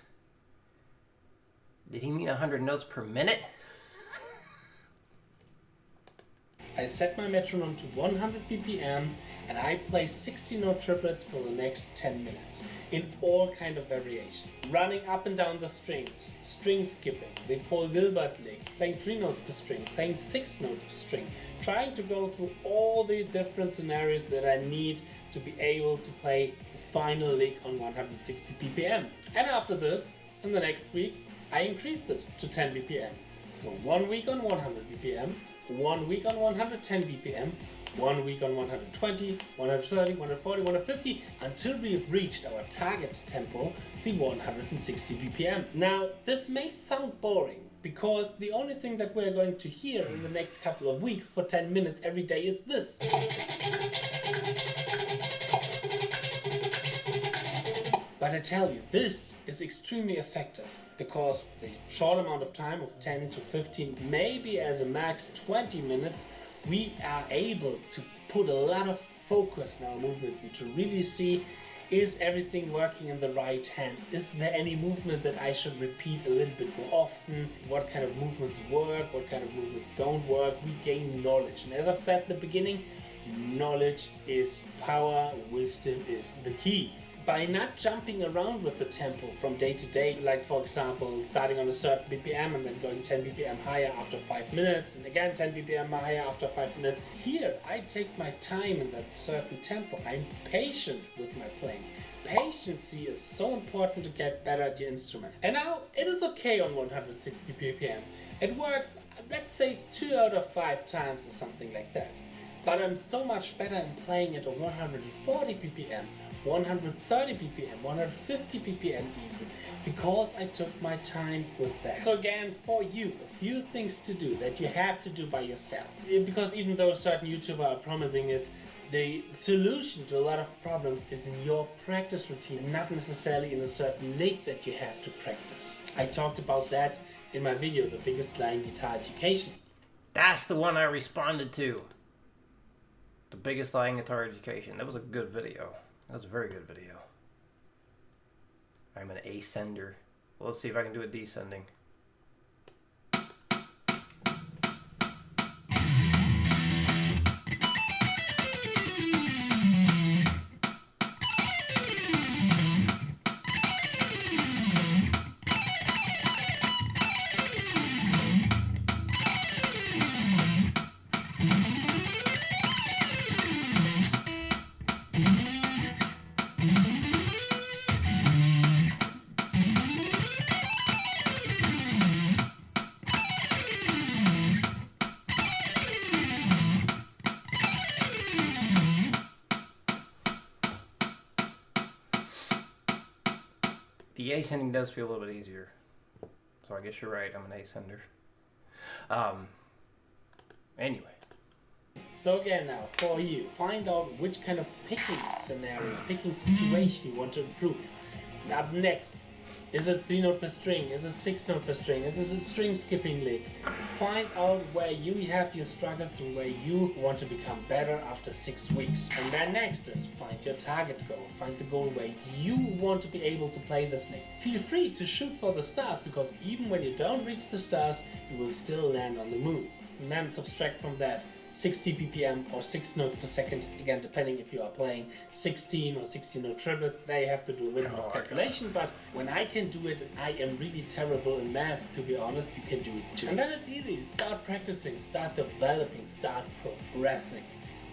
Did he mean 100 notes per minute? I set my metronome to 100 BPM and I play 60 note triplets for the next 10 minutes in all kind of variation. Running up and down the strings, string skipping, the Paul Gilbert lick, playing 3 notes per string, playing 6 notes per string, trying to go through all the different scenarios that I need to be able to play the final lick on 160 BPM. And after this, in the next week, I increased it to 10 BPM. So 1 week on 100 BPM, 1 week on 110 BPM, 1 week on 120, 130, 140, 150, until we have reached our target tempo, the 160 BPM. Now, this may sound boring, because the only thing that we're going to hear in the next couple of weeks for 10 minutes every day is this. But I tell you, this is extremely effective, because the short amount of time of 10 to 15, maybe as a max 20 minutes, we are able to put a lot of focus in our movement and to really see, is everything working in the right hand? Is there any movement that I should repeat a little bit more often? What kind of movements work? What kind of movements don't work? We gain knowledge. And as I've said at the beginning, knowledge is power, wisdom is the key. By not jumping around with the tempo from day to day, like for example, starting on a certain BPM and then going 10 BPM higher after 5 minutes, and again 10 BPM higher after 5 minutes. Here, I take my time in that certain tempo. I'm patient with my playing. Patience is so important to get better at your instrument. And now, it is okay on 160 BPM. It works, let's say 2 out of 5 times or something like that. But I'm so much better in playing it on 140 BPM. 130 BPM, 150 BPM even, because I took my time with that. So again, for you, a few things to do that you have to do by yourself. Because even though certain YouTubers are promising it, the solution to a lot of problems is in your practice routine, not necessarily in a certain lick that you have to practice. I talked about that in my video, The Biggest Lie in Guitar Education. That's the one I responded to. The Biggest Lie in Guitar Education. That was a good video. That was a very good video. I'm an ascender. Well, let's see if I can do a descending. The ascending does feel a little bit easier. So I guess you're right, I'm an ascender. Anyway. So again now, for you, find out which kind of picking scenario, picking situation you want to improve. And up next, is it 3-note per string? Is it 6-note per string? Is it a string skipping lick? Find out where you have your struggles and where you want to become better after 6 weeks. And then next is find your target goal. Find the goal where you want to be able to play this lick. Feel free to shoot for the stars, because even when you don't reach the stars, you will still land on the moon. And then subtract from that 60 BPM or 6 notes per second, again depending if you are playing 16 or 16 note triplets. They have to do a little bit of calculation, but when I can do it, I am really terrible in math, to be honest. You can do it too. And then it's easy. Start practicing, start developing, start progressing.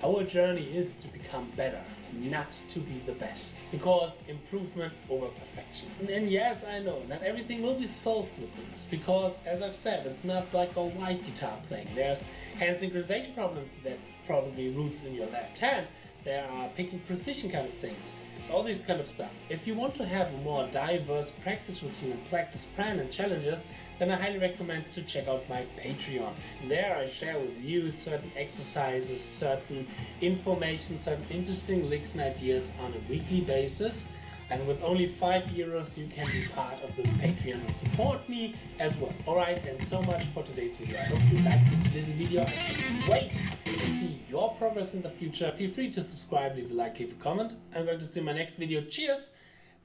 Our journey is to become better, not to be the best, because improvement over perfection. And yes, I know, not everything will be solved with this, because as I've said, it's not black or white guitar playing. There's hand synchronization problems that probably roots in your left hand. There are picking precision kind of things. It's all this kind of stuff. If you want to have a more diverse practice routine and practice plan and challenges, then I highly recommend to check out my Patreon. There I share with you certain exercises, certain information, certain interesting licks and ideas on a weekly basis. And with only €5, you can be part of this Patreon and support me as well. Alright, and so much for today's video. I hope you liked this little video. I can't wait to see your progress in the future. Feel free to subscribe, leave a like, leave a comment. I'm going to see you in my next video. Cheers,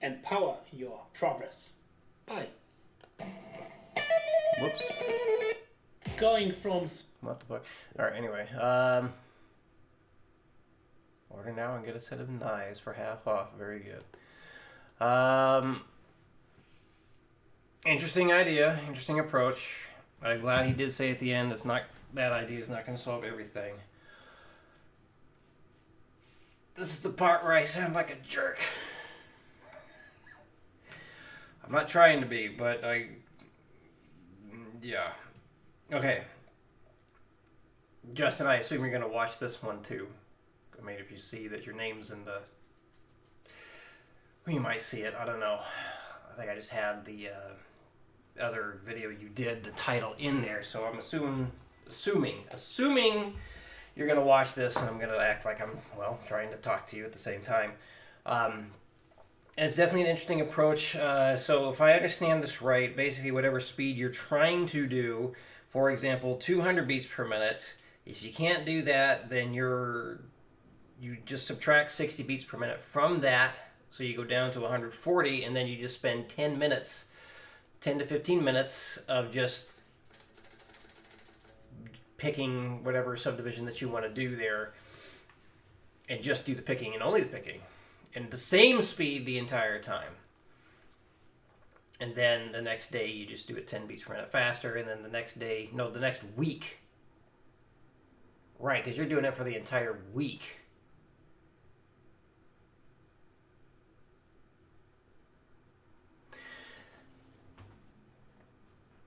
and power your progress. Bye. Whoops. Going from... What the fuck? Alright, anyway. Order now and get a set of knives for half off. Very good. Interesting idea, interesting approach. I'm glad he did say at the end, that idea is not going to solve everything. This is the part where I sound like a jerk. I'm not trying to be, but yeah. Okay. Justin, I assume you're going to watch this one too. I mean, if you see that your name's in the... Well, you might see it. I don't know. I think I just had the other video you did, the title in there. So I'm assuming you're going to watch this, and I'm going to act like I'm, well, trying to talk to you at the same time. It's definitely an interesting approach. So if I understand this right, basically whatever speed you're trying to do, for example, 200 beats per minute, if you can't do that, then you just subtract 60 beats per minute from that, so you go down to 140, and then you just spend 10 to 15 minutes of just picking whatever subdivision that you want to do there, and just do the picking and only the picking, and the same speed the entire time. And then the next day you just do it 10 beats per minute faster, and then the next week, right, because you're doing it for the entire week.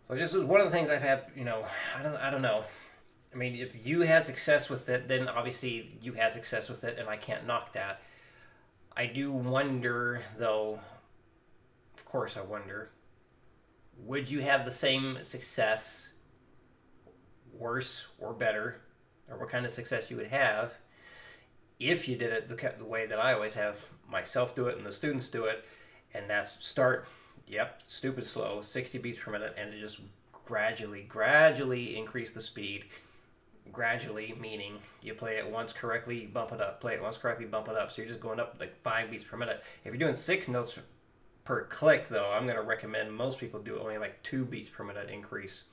So this is one of the things I've had, I don't know. I mean, if you had success with it, then obviously you had success with it, and I can't knock that. I do wonder, though, of course I wonder, would you have the same success, worse or better, or what kind of success you would have if you did it the way that I always have myself do it and the students do it, and that's start, stupid slow, 60 beats per minute, and to just gradually increase the speed. Gradually, meaning you play it once correctly, bump it up, play it once correctly, bump it up. So you're just going up like 5 beats per minute. If you're doing 6 notes per click, though, I'm going to recommend most people do only like 2 beats per minute increase,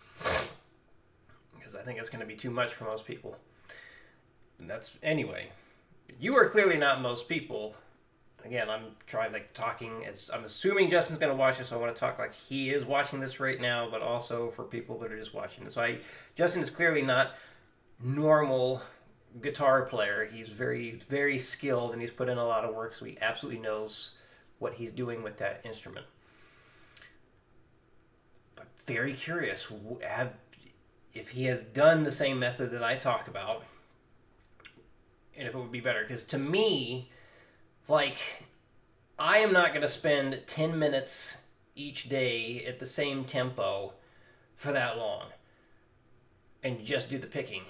because I think it's going to be too much for most people. And that's, anyway, you are clearly not most people. Again, I'm trying talking as I'm assuming Justin's going to watch this, so I want to talk like he is watching this right now, but also for people that are just watching this. So Justin is clearly not normal guitar player. He's very, very skilled, and he's put in a lot of work, so he absolutely knows what he's doing with that instrument. But very curious if he has done the same method that I talk about, and if it would be better. Because to me, I am not going to spend 10 minutes each day at the same tempo for that long and just do the picking.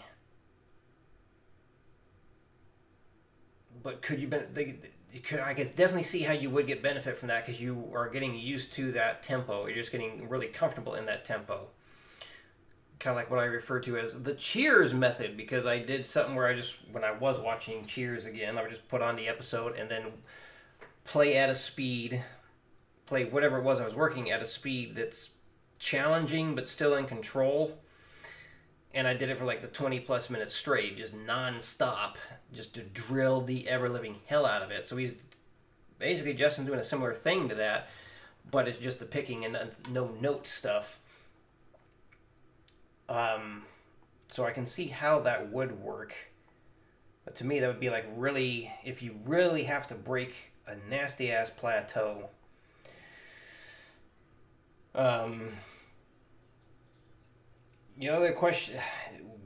But I guess definitely see how you would get benefit from that, because you are getting used to that tempo. You're just getting really comfortable in that tempo. Kind of like what I refer to as the Cheers method, because I did something where when I was watching Cheers again, I would just put on the episode and then play at a speed, play whatever it was I was working at a speed that's challenging but still in control. And I did it for like the 20 plus minutes straight, just non-stop, just to drill the ever-living hell out of it. So he's basically, Justin's doing a similar thing to that, but it's just the picking and no note stuff. So I can see how that would work. But to me, that would be like really, if you really have to break a nasty-ass plateau. The other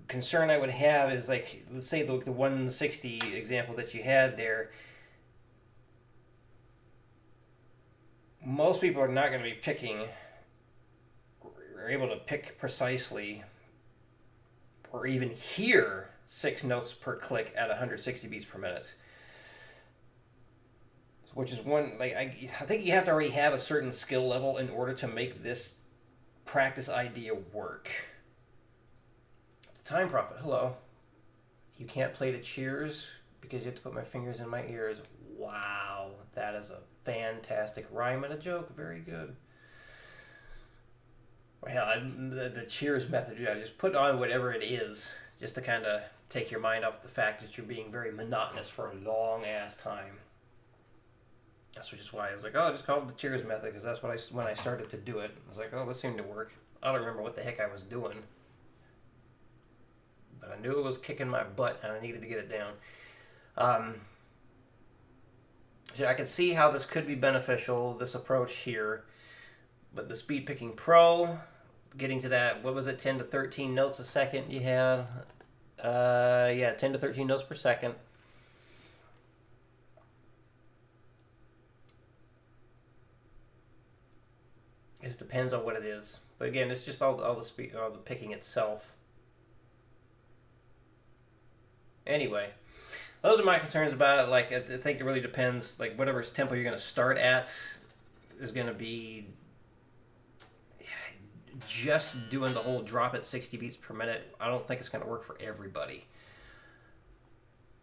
concern I would have is, like, let's say the 160 example that you had there. Most people are not going to be picking, or able to pick precisely, or even hear 6 notes per click at 160 beats per minute. Which is one, I think you have to already have a certain skill level in order to make this practice idea work. Time Prophet, hello. You can't play the Cheers because you have to put my fingers in my ears. Wow, that is a fantastic rhyme and a joke. Very good. Well, the Cheers method, just put on whatever it is, just to kind of take your mind off the fact that you're being very monotonous for a long-ass time. That's just why I was like, just call it the Cheers method, because that's when I started to do it. I was like, this seemed to work. I don't remember what the heck I was doing. But I knew it was kicking my butt, and I needed to get it down. So I can see how this could be beneficial, this approach here. But the Speed Picking Pro, getting to that, what was it, 10 to 13 notes a second you had? Yeah, 10 to 13 notes per second. It depends on what it is. But again, it's just all the picking itself. Anyway, those are my concerns about it. Like, I think it really depends. Like, whatever tempo you're going to start at is going to be just doing the whole drop at 60 beats per minute. I don't think it's going to work for everybody.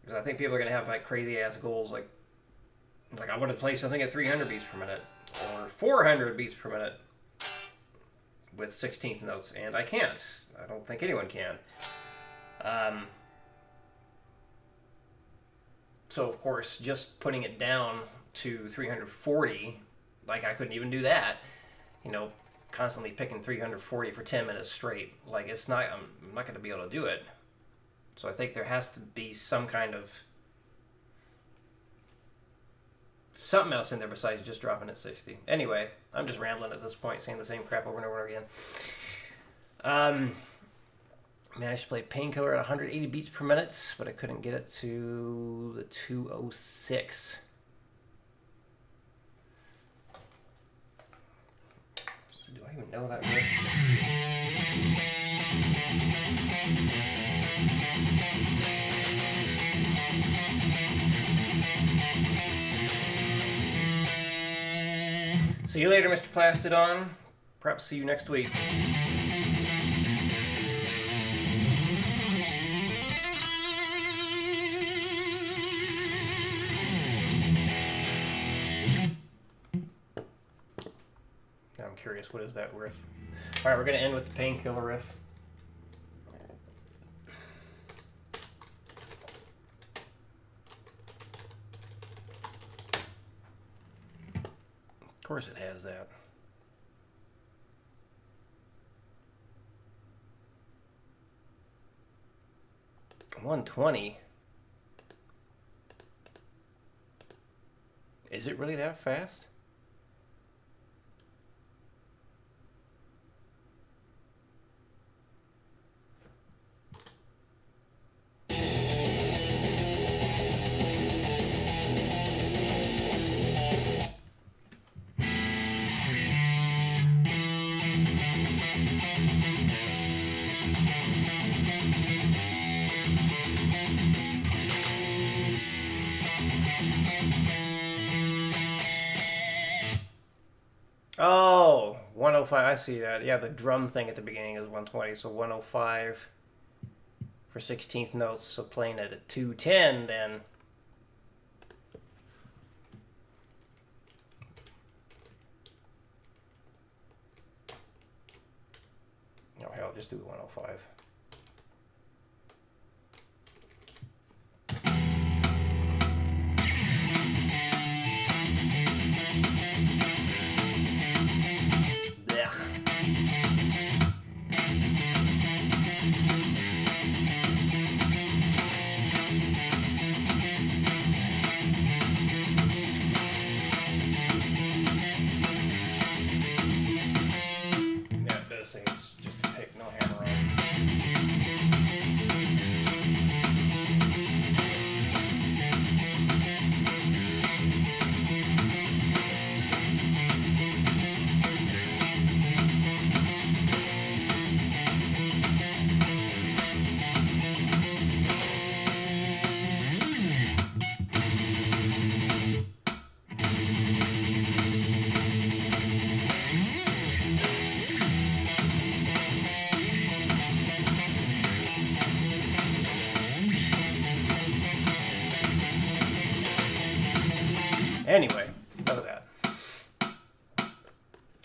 Because I think people are going to have like crazy ass goals, like I want to play something at 300 beats per minute or 400 beats per minute with 16th notes, and I can't. I don't think anyone can. So of course, just putting it down to 340, like I couldn't even do that. You know, constantly picking 340 for 10 minutes straight. Like, it's not. I'm not going to be able to do it. So I think there has to be some kind of something else in there besides just dropping at 60. Anyway, I'm just rambling at this point, saying the same crap over and over again. Managed to play Painkiller at 180 beats per minute, but I couldn't get it to the 206. Do I even know that riff? See you later, Mr. Plastodon. Perhaps see you next week. Now I'm curious, what is that riff? Alright, we're going to end with the Painkiller riff. Of course it has that. $120. Is it really that fast? Oh, 105, I see that. Yeah, the drum thing at the beginning is 120, so 105 for 16th notes, so playing it at 210 then. Oh, hell, just do 105. It's just a pick, no hammer on. Anyway, enough of that.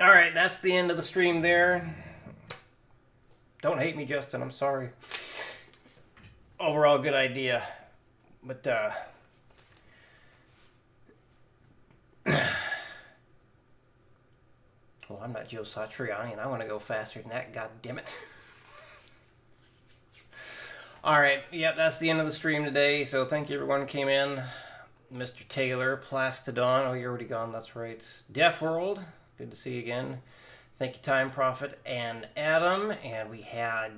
Alright, that's the end of the stream there. Don't hate me, Justin, I'm sorry. Overall, good idea. But, well, I'm not Joe Satriani, and I want to go faster than that, god damn it. Alright, yep, that's the end of the stream today, so thank you everyone who came in. Mr. Taylor, Plastodon, oh, you're already gone, that's right. Deaf World, good to see you again. Thank you, Time Prophet and Adam. And we had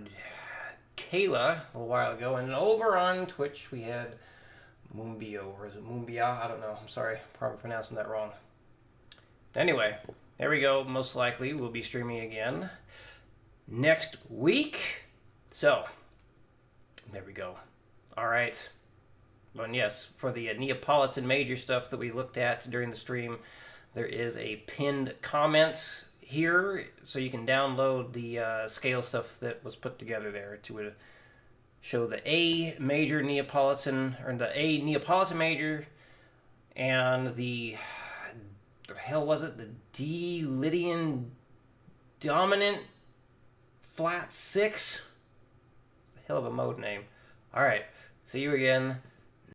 Kayla a little while ago. And over on Twitch, we had Moombio, or is it Moombia? I don't know. I'm sorry, probably pronouncing that wrong. Anyway, there we go. Most likely we'll be streaming again next week. So, there we go. All right. And yes, for the Neapolitan Major stuff that we looked at during the stream, there is a pinned comment here, so you can download the scale stuff that was put together there to show the A major Neapolitan, or the A Neapolitan Major, and the hell was it? The D Lydian Dominant Flat 6? Hell of a mode name. Alright, see you again